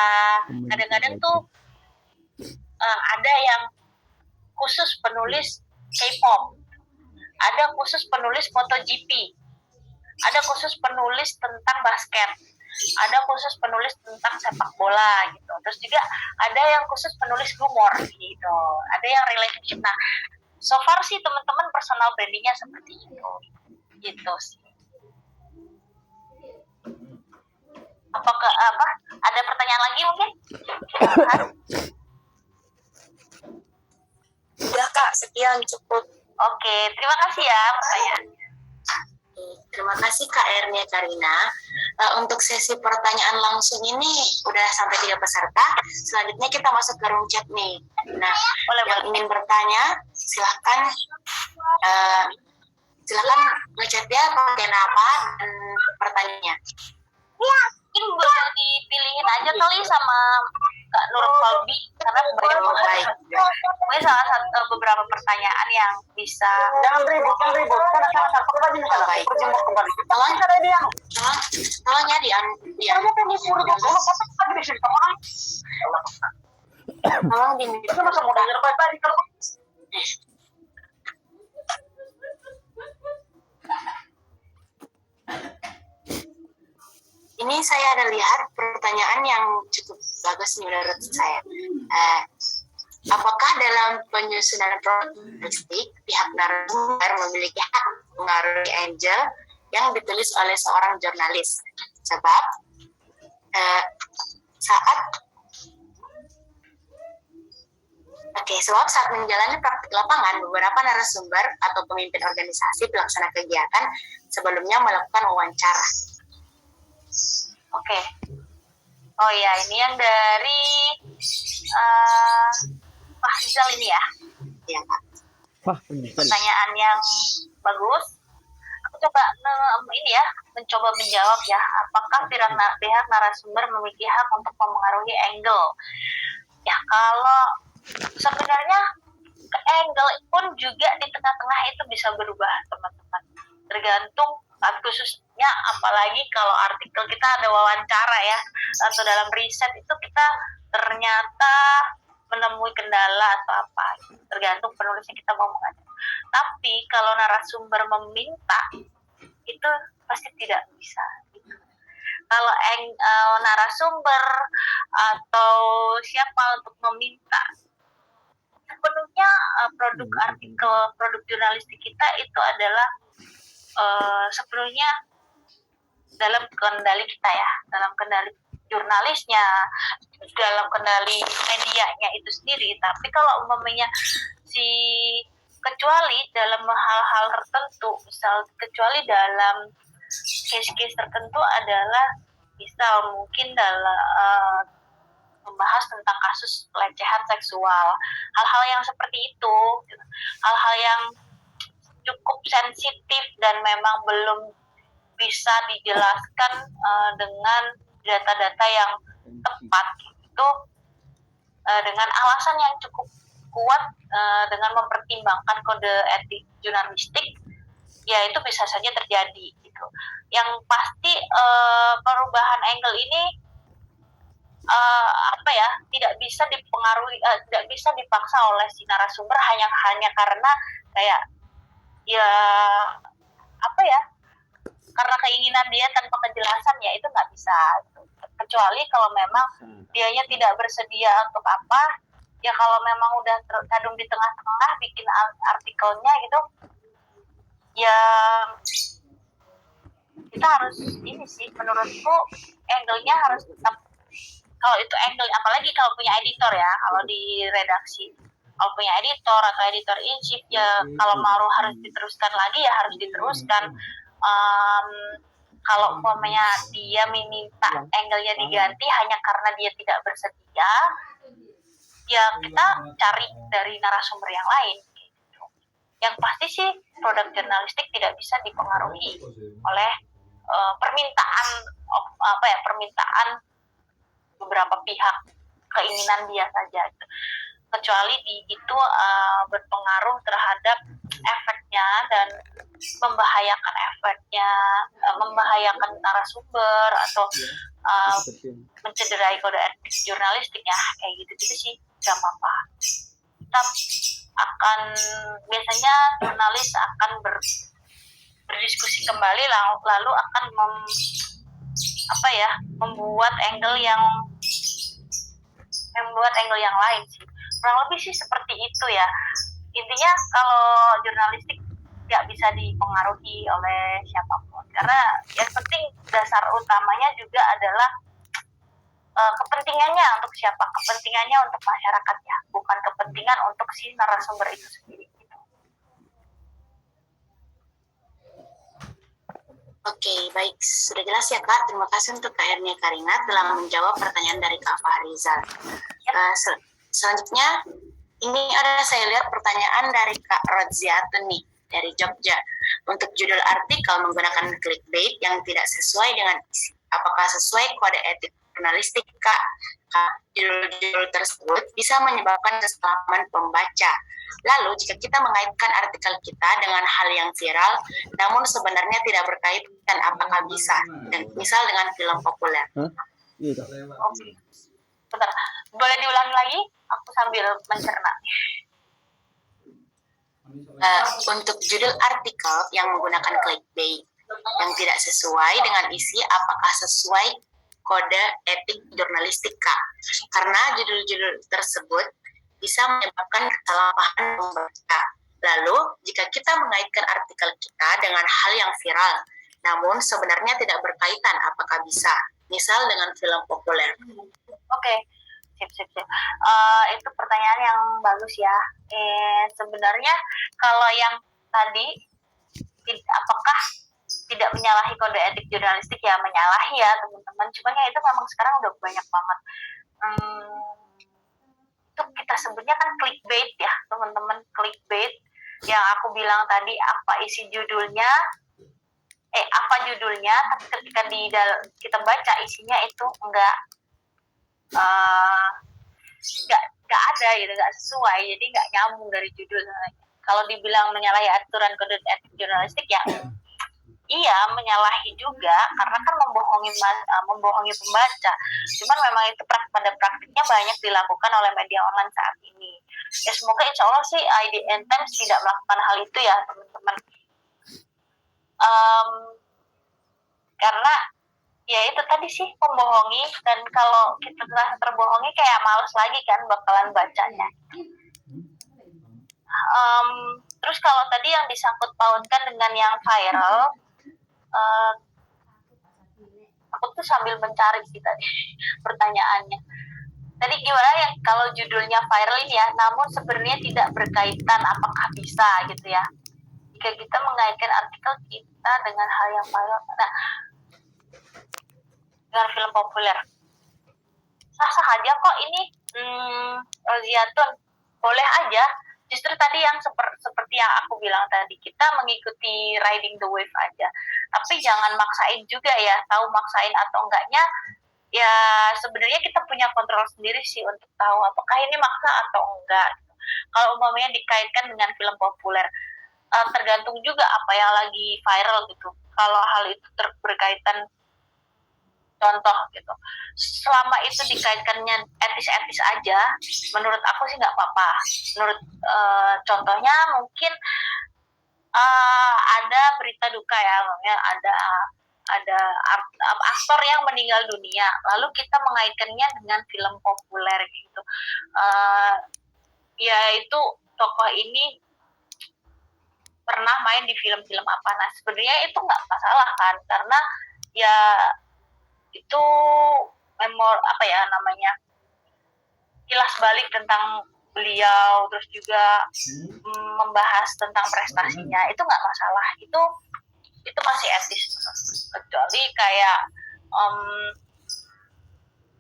kadang-kadang tuh ada yang khusus penulis K-pop, ada khusus penulis MotoGP, ada khusus penulis tentang basket, ada khusus penulis tentang sepak bola gitu. Terus juga ada yang khusus penulis humor gitu. Ada yang relationship. Nah, so far sih teman-teman personal brandingnya seperti itu. Gitu sih. Ada pertanyaan lagi mungkin? Udah Kak, sekian cukup. Oke, terima kasih ya pertanyaannya. Terima kasih Kak Ernia Karina. Untuk sesi pertanyaan langsung ini udah sampai 3 peserta. Selanjutnya kita masuk ke room chat nih. Nah, yang ingin bertanya silahkan ngechatnya pakai nama dan pertanyaannya. Ya, mungkin boleh dipilihin aja kali sama Kak Nur Kolbi, karena banyak salah satu beberapa pertanyaan yang bisa. Jangan ribut. Sana, pakai baju di sana. Baik. Berjemur kembali. Tolong ya tolong di Masa mau denger tadi kalau ini saya ada lihat pertanyaan yang cukup bagus nih menurut saya. Apakah dalam penyusunan jurnalistik pihak narasumber memiliki hak mengaruhi angel yang ditulis oleh seorang jurnalis? Sebab saat menjalani praktik lapangan, beberapa narasumber atau pemimpin organisasi pelaksana kegiatan sebelumnya melakukan wawancara. Oke. Oh ya, ini yang dari Pak Rizal ini ya. Ya, Pak. Wah, Pertanyaan yang bagus. coba mencoba menjawab ya, apakah pihak narasumber memiliki hak untuk memengaruhi angle? Ya, kalau sebenarnya angle pun juga di tengah-tengah itu bisa berubah, teman-teman. Tergantung khususnya apalagi kalau artikel kita ada wawancara ya, atau dalam riset itu kita ternyata menemui kendala atau apa, tergantung penulisnya kita mau mengajak. Tapi kalau narasumber meminta itu pasti tidak bisa gitu. Kalau narasumber atau siapa untuk meminta, sepenuhnya produk artikel, produk jurnalistik kita itu adalah sepenuhnya dalam kendali kita ya, dalam kendali jurnalisnya, dalam kendali medianya itu sendiri. Tapi kalau umpamanya kecuali dalam hal-hal tertentu, kecuali dalam case-case tertentu adalah misal mungkin dalam membahas tentang kasus pelecehan seksual, hal-hal yang seperti itu, hal-hal yang cukup sensitif dan memang belum bisa dijelaskan dengan data-data yang tepat gitu, dengan alasan yang cukup kuat, dengan mempertimbangkan kode etik jurnalistik, ya itu bisa saja terjadi gitu. Yang pasti perubahan angle ini tidak bisa dipengaruhi, tidak bisa dipaksa oleh si narasumber hanya karena kayak karena keinginan dia tanpa kejelasan, ya itu nggak bisa gitu. Kecuali kalau memang dianya tidak bersedia untuk apa, ya kalau memang udah terkadung di tengah-tengah bikin artikelnya gitu, ya kita harus ini sih, menurutku angle-nya harus tetap, kalau itu angle, apalagi kalau punya editor ya, kalau di redaksi kalau punya editor atau editor in chief, ya kalau mau harus diteruskan lagi ya harus diteruskan. Kalau umpamanya dia meminta angle-nya diganti hanya karena dia tidak bersedia, ya kita cari dari narasumber yang lain gitu. Yang pasti sih produk jurnalistik tidak bisa dipengaruhi oleh permintaan beberapa pihak, keinginan dia saja gitu. Kecuali itu berpengaruh terhadap efeknya dan membahayakan narasumber atau mencederai kode etik jurnalistik ya, kayak gitu sih gak apa-apa. Kita biasanya jurnalis akan berdiskusi kembali, lalu akan membuat angle yang lain sih. Kurang lebih sih seperti itu ya. Intinya kalau jurnalistik nggak bisa dipengaruhi oleh siapapun, karena yang penting dasar utamanya juga adalah kepentingannya untuk siapa, kepentingannya untuk masyarakat ya, bukan kepentingan untuk si narasumber itu sendiri. Oke, baik. Sudah jelas ya, Kak. Terima kasih untuk Kak Ernia Karinat dalam menjawab pertanyaan dari Kak Fahrizal. Selanjutnya, ini ada saya lihat pertanyaan dari Kak Rodziatun nih, dari Jogja. Untuk judul artikel menggunakan clickbait yang tidak sesuai dengan isi, apakah sesuai kode etik jurnalistik, Kak? Judul tersebut bisa menyebabkan kesalahpahaman pembaca. Lalu jika kita mengaitkan artikel kita dengan hal yang viral, namun sebenarnya tidak berkaitan, apakah bisa? Dan misal dengan film populer. Bentar, boleh diulangi lagi? Aku sambil mencerna. Untuk judul artikel yang menggunakan clickbait yang tidak sesuai dengan isi, apakah sesuai kode etik jurnalistik, Kak? Karena judul-judul tersebut bisa menyebabkan kesalahpahaman pembaca. Lalu, jika kita mengaitkan artikel kita dengan hal yang viral, namun sebenarnya tidak berkaitan, apakah bisa? Misal dengan film populer. Oke. Sip. Itu pertanyaan yang bagus ya. Sebenarnya kalau yang tadi, apakah tidak menyalahi kode etik jurnalistik, ya menyalahi ya teman-teman. Cuman ya itu memang sekarang udah banyak banget. Itu kita sebutnya kan clickbait ya teman-teman, clickbait yang aku bilang tadi, apa isi judulnya apa judulnya, tapi ketika kita baca isinya itu enggak ada gitu, nggak sesuai, jadi nggak nyambung dari judul. Kalau dibilang menyalahi aturan kode etik jurnalistik, ya iya menyalahi juga, karena kan membohongi pembaca. Cuman memang itu pada praktiknya banyak dilakukan oleh media online saat ini. Ya semoga insya Allah sih IDN Times tidak melakukan hal itu ya teman-teman. Karena ya itu tadi sih, membohongi, dan kalau kita telah terbohongi kayak males lagi kan bakalan bacanya. Terus kalau tadi yang disangkut pautkan dengan yang viral, aku tuh sambil mencari sih tadi pertanyaannya. Tadi gimana ya, kalau judulnya viral ini ya, namun sebenarnya tidak berkaitan, apakah bisa gitu ya? Jika kita mengaitkan artikel kita dengan hal yang viral, nah, dengan film populer, sah-sah aja kok ini. Roziatun, boleh aja. Justru tadi yang seperti yang aku bilang tadi, kita mengikuti riding the wave aja, tapi jangan maksain juga ya. Tahu maksain atau enggaknya ya, sebenarnya kita punya kontrol sendiri sih untuk tahu apakah ini maksa atau enggak. Kalau umpamanya dikaitkan dengan film populer, tergantung juga apa yang lagi viral gitu. Kalau hal itu berkaitan, contoh gitu, selama itu dikaitkannya etis-etis aja, menurut aku sih nggak apa-apa. Menurut contohnya mungkin ada berita duka ya, ada aktor yang meninggal dunia, lalu kita mengaitkannya dengan film populer gitu. Ya itu tokoh ini pernah main di film-film apa, nah sebenarnya itu nggak masalah kan, karena ya itu kilas balik tentang beliau, terus juga membahas tentang prestasinya, itu nggak masalah, itu masih etis. Kecuali kayak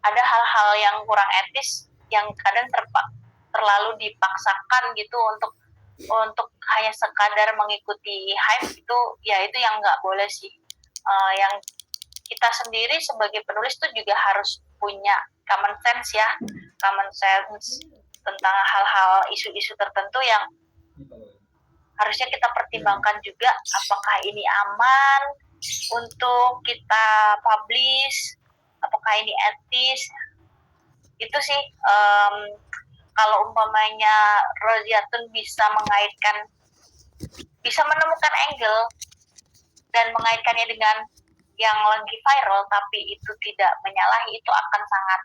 ada hal-hal yang kurang etis yang kadang terlalu dipaksakan gitu untuk hanya sekadar mengikuti hype, itu yang nggak boleh sih. Yang kita sendiri sebagai penulis tuh juga harus punya common sense tentang hal-hal isu-isu tertentu yang harusnya kita pertimbangkan juga, apakah ini aman untuk kita publish, apakah ini etis. Itu sih, kalau umpamanya Roziatun bisa menemukan angle dan mengaitkannya dengan yang lagi viral, tapi itu tidak menyalahi, itu akan sangat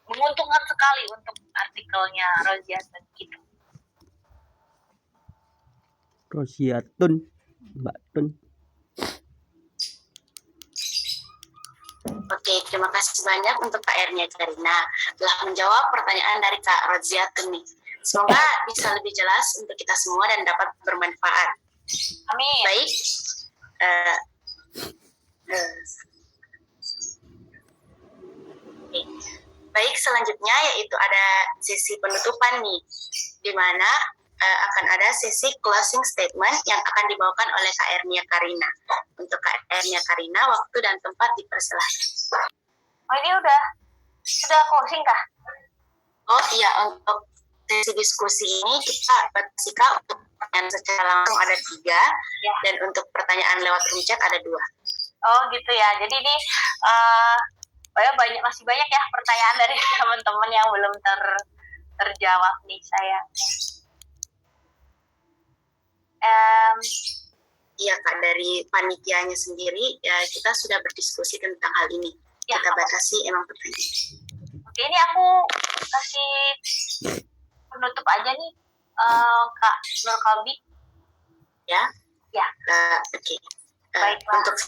menguntungkan sekali untuk artikelnya Roziatun gitu. Roziatun, Mbak Tun. Oke, terima kasih banyak untuk Kak Ernia Karina telah menjawab pertanyaan dari Kak Roziatun nih. Semoga bisa lebih jelas untuk kita semua dan dapat bermanfaat. Amin. Baik. Baik, selanjutnya yaitu ada sesi penutupan nih, di mana akan ada sesi closing statement yang akan dibawakan oleh Kak Ernia Karina. Untuk Kak Ernia Karina, waktu dan tempat dipersilahkan. Oh, ini sudah closing kah? Oh iya, untuk sesi diskusi ini kita batasi Kak, untuk pertanyaan secara langsung ada 3, ya, dan untuk pertanyaan lewat room chat ada 2. Oh gitu ya, jadi ini masih banyak ya pertanyaan dari teman-teman yang belum terjawab nih saya. Iya Kak, dari panitianya sendiri ya, kita sudah berdiskusi tentang hal ini. Ya, kita batasi emang pertanyaan. Oke, ini aku kasih penutup aja nih, Kak Nur Kalbi. Ya? Ya. Oke. Baiklah. Untuk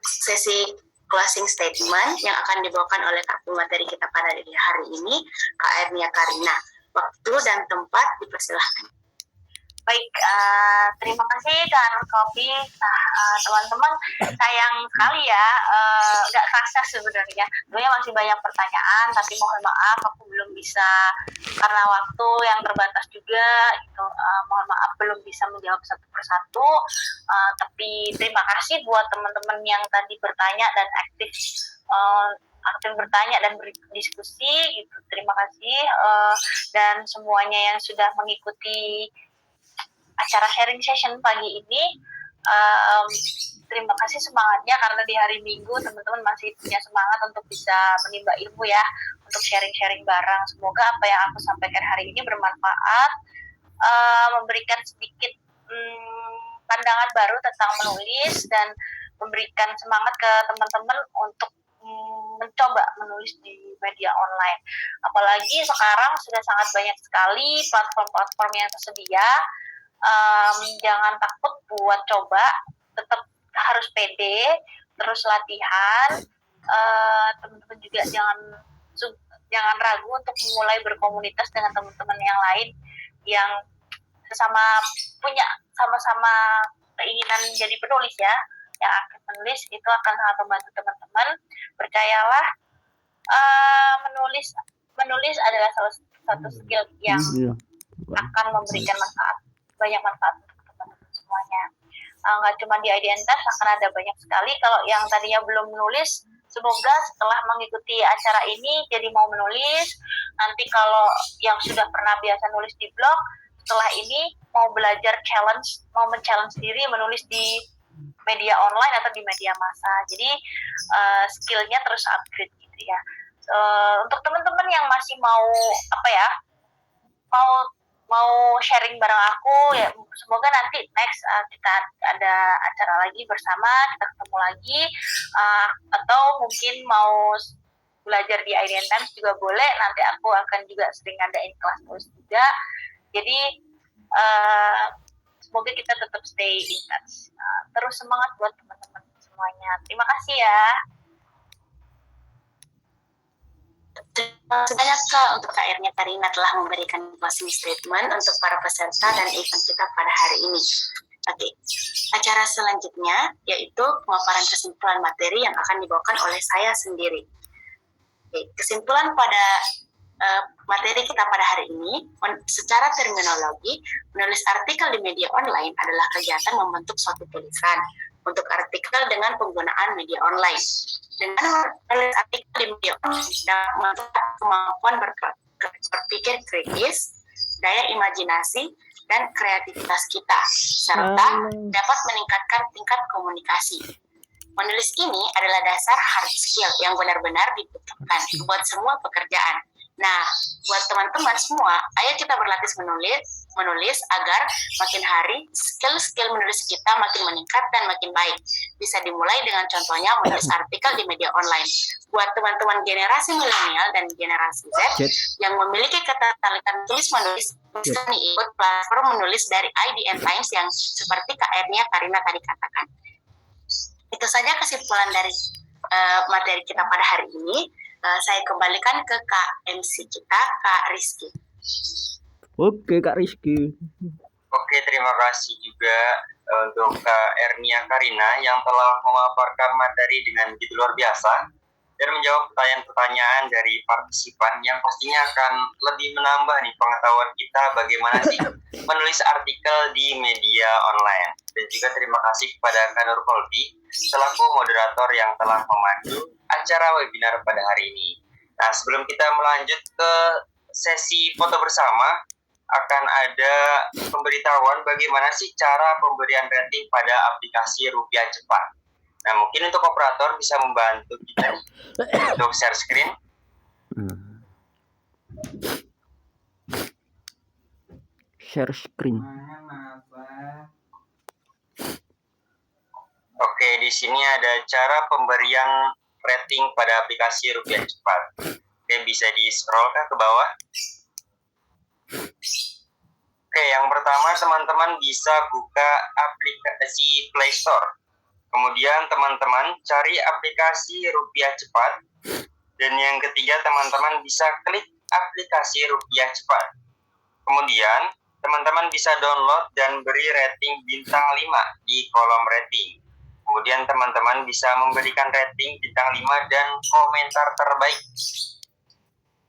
sesi closing statement yang akan dibawakan oleh Kak pemateri kita pada hari ini, Kak Ernia Karina. Waktu dan tempat dipersilahkan. Baik, terima kasih Kak Kopi. Teman-teman, sayang sekali ya, nggak kerasa sebenarnya. Sebenarnya masih banyak pertanyaan, tapi mohon maaf aku belum bisa karena waktu yang terbatas juga. Itu mohon maaf belum bisa menjawab satu persatu. Tapi terima kasih buat teman-teman yang tadi bertanya dan aktif bertanya dan berdiskusi. Gitu. Terima kasih dan semuanya yang sudah mengikuti acara sharing session pagi ini. Terima kasih semangatnya karena di hari Minggu teman-teman masih punya semangat untuk bisa menimba ilmu ya, untuk sharing-sharing bareng. Semoga apa yang aku sampaikan hari ini bermanfaat, memberikan sedikit pandangan baru tentang menulis dan memberikan semangat ke teman-teman untuk mencoba menulis di media online. Apalagi sekarang sudah sangat banyak sekali platform-platform yang tersedia. Jangan takut buat coba, tetap harus pede, terus latihan. Teman-teman juga jangan ragu untuk mulai berkomunitas dengan teman-teman yang lain yang sama-sama keinginan jadi penulis ya, yang aktif menulis. Itu akan sangat membantu teman-teman. Percayalah, menulis adalah salah satu skill yang akan memberikan banyak manfaat untuk teman-teman semuanya. Nggak cuma di Identitas, akan ada banyak sekali. Kalau yang tadinya belum menulis, semoga setelah mengikuti acara ini jadi mau menulis. Nanti kalau yang sudah pernah biasa nulis di blog, setelah ini mau belajar mau men-challenge diri menulis di media online atau di media massa. Jadi skillnya terus upgrade gitu ya. Untuk teman-teman yang masih mau mau sharing bareng aku ya, semoga nanti next kita ada acara lagi bersama, kita ketemu lagi, atau mungkin mau belajar di Identitas juga boleh. Nanti aku akan juga sering ngadain kelas tulis juga. Jadi semoga kita tetap stay in touch. Terus semangat buat teman-teman semuanya. Terima kasih ya. Terima kasih banyak Kak untuk Kak Ernia Karina telah memberikan closing statement untuk para peserta dan event kita pada hari ini. Oke, acara selanjutnya yaitu pemaparan kesimpulan materi yang akan dibawakan oleh saya sendiri. Oke, kesimpulan pada materi kita pada hari ini, secara terminologi, menulis artikel di media online adalah kegiatan membentuk suatu tulisan untuk artikel dengan penggunaan media online. Dengan menulis artikel di media online dapat membentuk kemampuan berpikir kritis, daya imajinasi, dan kreativitas kita, serta dapat meningkatkan tingkat komunikasi. Menulis ini adalah dasar hard skill yang benar-benar dibutuhkan buat semua pekerjaan. Nah, buat teman-teman semua, ayo kita berlatih menulis agar makin hari skill-skill menulis kita makin meningkat dan makin baik. Bisa dimulai dengan contohnya menulis artikel di media online. Buat teman-teman generasi milenial dan generasi Z yang memiliki ketertarikan tulis-menulis, bisa nih ikut platform menulis dari IDN Times yang seperti Kak Ernia Karina tadi katakan. Itu saja kesimpulan dari materi kita pada hari ini. Saya kembalikan ke Kak MC kita, Kak Rizky. Oke, Kak Rizky. Oke, terima kasih juga untuk Kak Ernia Karina yang telah memaparkan materi dengan begitu luar biasa dan menjawab pertanyaan-pertanyaan dari partisipan yang pastinya akan lebih menambah nih pengetahuan kita bagaimana sih menulis artikel di media online. Dan juga terima kasih kepada Kak Nur Kolbi selaku moderator yang telah memandu acara webinar pada hari ini. Nah, sebelum kita melanjut ke sesi foto bersama, akan ada pemberitahuan bagaimana sih cara pemberian rating pada aplikasi Rupiah Cepat. Nah, mungkin untuk operator bisa membantu kita untuk share screen. Share screen. Oke, di sini ada cara pemberian rating pada aplikasi Rupiah Cepat. Oke, bisa di-scroll ke bawah. Oke, yang pertama teman-teman bisa buka aplikasi Play Store. Kemudian teman-teman cari aplikasi Rupiah Cepat. Dan yang ketiga teman-teman bisa klik aplikasi Rupiah Cepat. Kemudian teman-teman bisa download dan beri rating bintang 5 di kolom rating. Kemudian teman-teman bisa memberikan rating bintang 5 dan komentar terbaik.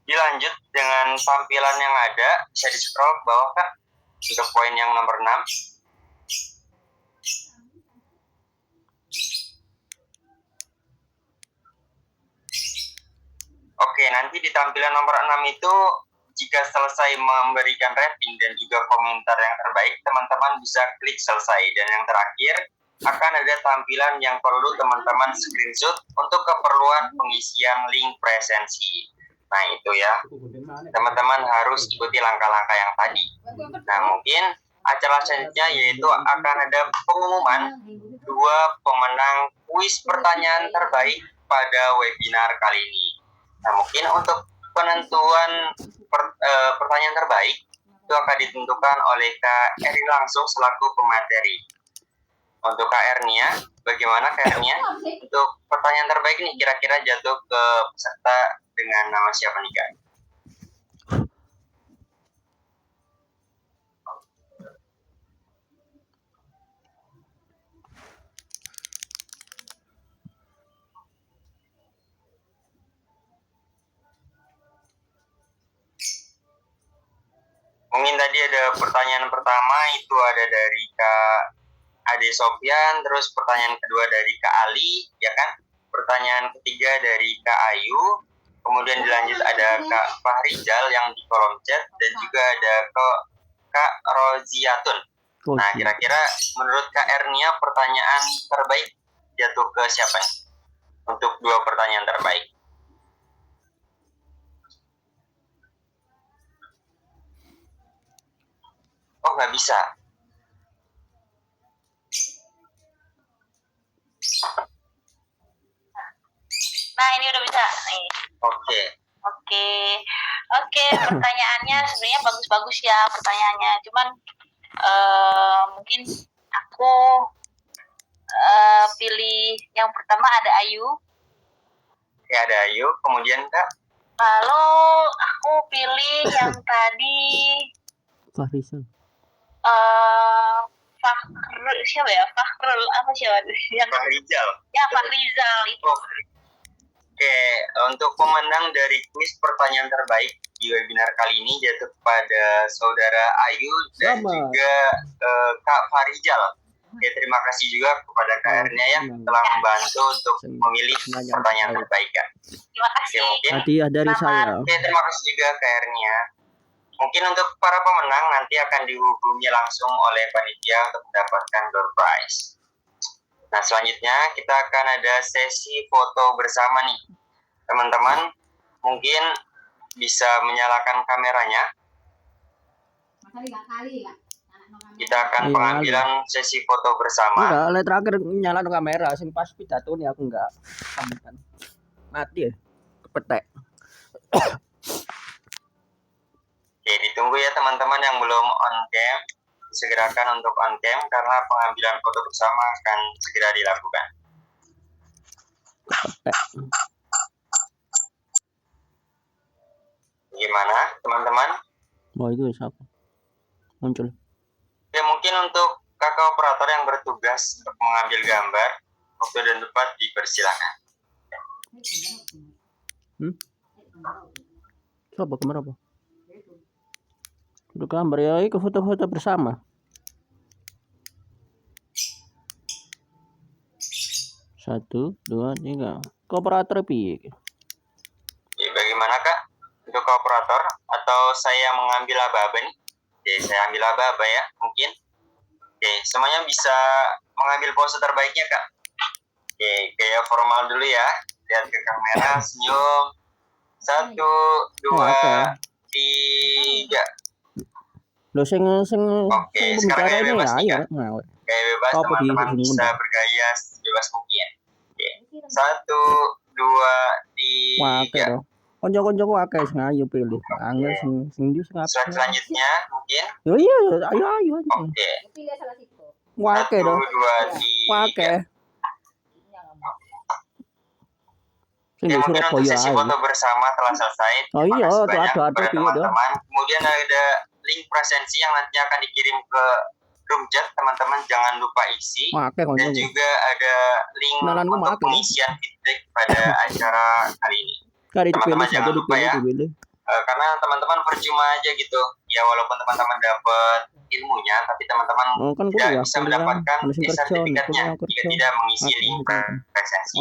Dilanjut dengan tampilan yang ada, bisa di scroll ke bawah Kak, untuk poin yang nomor 6. Oke, nanti di tampilan nomor 6 itu, jika selesai memberikan rating dan juga komentar yang terbaik, teman-teman bisa klik selesai. Dan yang terakhir, akan ada tampilan yang perlu teman-teman screenshot untuk keperluan pengisian link presensi. Nah itu ya, teman-teman harus ikuti langkah-langkah yang tadi. Nah mungkin acara selanjutnya yaitu akan ada pengumuman 2 pemenang kuis pertanyaan terbaik pada webinar kali ini. Nah mungkin untuk penentuan pertanyaan terbaik itu akan ditentukan oleh Kak Eri langsung selaku pemateri. Untuk Kak Ernia, bagaimana Kak Ernia? Untuk pertanyaan terbaik nih kira-kira jatuh ke peserta dengan nama siapa nih Kak? Mungkin tadi ada pertanyaan pertama itu ada dari Kak Ade Sofyan, terus pertanyaan kedua dari Kak Ali, ya kan? Pertanyaan ketiga dari Kak Ayu, kemudian dilanjut ada Kak Fahrizal yang di kolom chat, dan juga ada Kak Roziatun. Nah, kira-kira menurut Kak Ernia pertanyaan terbaik jatuh ke siapa nih? Untuk 2 pertanyaan terbaik. Oh, nggak bisa. Nah ini udah bisa nih. Oke, pertanyaannya sebenarnya bagus-bagus ya pertanyaannya, cuman mungkin aku pilih yang pertama ada Ayu. Ya ada Ayu, kemudian Kak? Lalu aku pilih yang tadi Fahrizal. Siapa ya? Fakhrul apa siapa? Yang Fahrizal. Ya Fahrizal itu. Oke, untuk pemenang dari kuis pertanyaan terbaik di webinar kali ini jatuh kepada Saudara Ayu dan juga Kak Fahrizal. Oke, terima kasih juga kepada Kak Ernia ya telah membantu untuk memilih pertanyaan terbaik Kak. Terima kasih. Oke, mungkin Hadiah dari saya. Oke, terima kasih juga Kak Ernia. Mungkin untuk para pemenang nanti akan dihubungi langsung oleh panitia untuk mendapatkan door prize. Nah, selanjutnya kita akan ada sesi foto bersama nih. Teman-teman mungkin bisa menyalakan kameranya. Kita akan pengambilan sesi foto bersama. Enggak, oleh terakhir nyalakan kamera sing pas pidato nih aku enggak. Mati ya. Kepetek. Oke, ditunggu ya teman-teman yang belum on cam. Segerakan untuk on cam karena pengambilan foto bersama akan segera dilakukan. Gimana teman-teman? Wah itu siapa? Muncul. Oke, mungkin untuk kakak operator yang bertugas untuk mengambil gambar, waktu dan tempat dipersilakan. Coba kamera apa? Untuk gambar ya, ke foto-foto bersama. 1, 2, 3. Kooperator piye? Oke, bagaimana Kak? Untuk kooperator atau saya mengambil aba-aba nih? Oke, saya ambil aba-aba ya, mungkin. Oke, semuanya bisa mengambil pose terbaiknya Kak. Oke, kayak formal dulu ya. Lihat ke kamera, senyum. 1, 2, 3. Lo sing Oke, sekarang kayak bebas nih Kak. ya. Kayak bebas, teman-teman bisa bergaya bebas mungkin. Oke, 1, 2, 3. Konco-konco akeh sing ayo pilih. Angel sing ndi sing apa? Selanjutnya mungkin. Yo iya, ayo. Oke. Wake 1, dong. 2, 3. Wake. Oke, mungkin untuk sesi foto bersama telah selesai. Oh iya, ada ada teman-teman. Kemudian ada link presensi yang nantinya akan dikirim ke room chat, teman-teman jangan lupa isi. Dan juga ada link untuk pengisian feedback pada acara kali ini. Teman-teman jangan lupa ya, karena teman-teman percuma aja gitu ya, walaupun teman-teman dapat ilmunya, tapi teman-teman tidak bisa mendapatkan sertifikatnya jika tidak mengisi link presensi.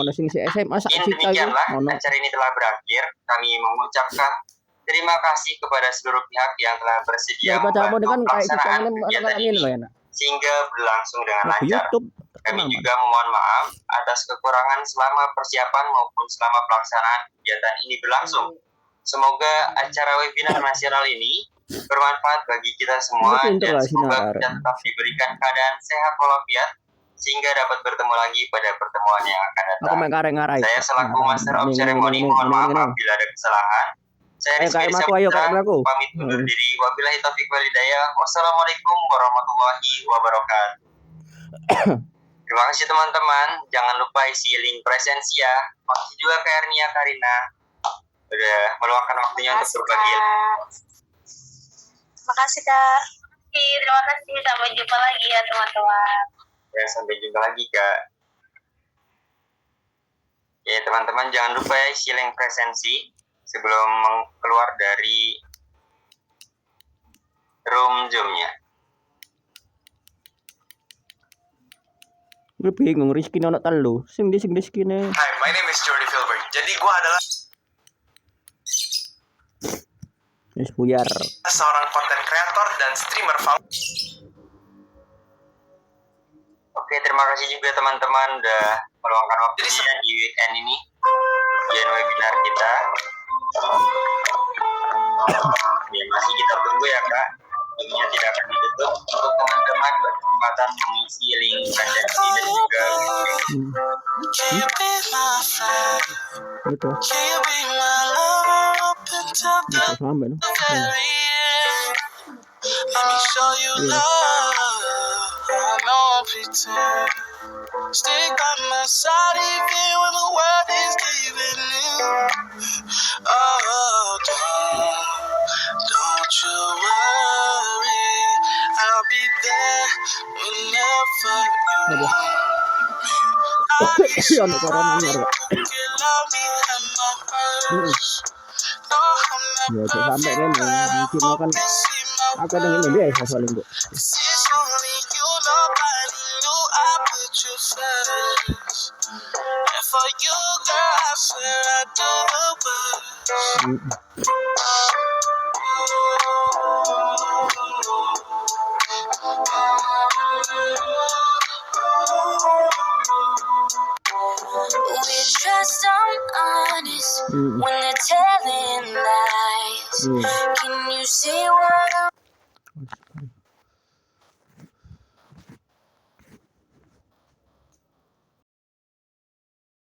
Demikianlah acara ini telah berakhir. Kami mengucapkan terima kasih kepada seluruh pihak yang telah bersedia membantu pelaksanaan kegiatan ini sehingga berlangsung dengan lancar. Kami juga memohon maaf atas kekurangan selama persiapan maupun selama pelaksanaan kegiatan ini berlangsung. Semoga acara webinar nasional ini bermanfaat bagi kita semua dan semoga kita tetap diberikan keadaan sehat walafiat sehingga dapat bertemu lagi pada pertemuan yang akan datang. Saya selaku Master of Ceremony mohon maaf apabila ada kesalahan. Saya Rizky Saputra, pamit undur diri. Wabillahi taufiq wal hidayah. Wassalamualaikum warahmatullahi wabarakatuh. Terima kasih teman-teman. Jangan lupa isi link presensi ya. Makasih juga ke Ernia Karina udah meluangkan waktunya untuk berbagi. Makasih Kak. Terima kasih. Sampai jumpa lagi ya teman-teman. Ya, sampai jumpa lagi Kak. Ya teman-teman jangan lupa ya isi link presensi sebelum keluar dari room Zoom-nya. Gue bingung Rizky anak telu. Sing Rizky nih. Hi, my name is Jordi Filbert. Jadi gue adalah buyar. seorang content creator dan streamer. Oke, terima kasih juga teman-teman udah meluangkan waktunya di weekend ini ujian webinar kita. Ya, masih kita tunggu ya Kak. Linknya tidak akan ditutup untuk teman-teman berkesempatan mengisi link presensi dan juga sampai no. Let me show you love, no pretend. Stick by my side even when the world is giving in. Oh, don't you worry, I'll be there whenever you want me. I'll be somebody who can love me at my worst. No, I'm not sampai kan mungkin mau kan aku dengan ini biasa soalnya Bu. This is only you, nobody knew I put you first. And for you, girl, I swear I do the worst. We trust I'm honest when they're telling lies. Can you see what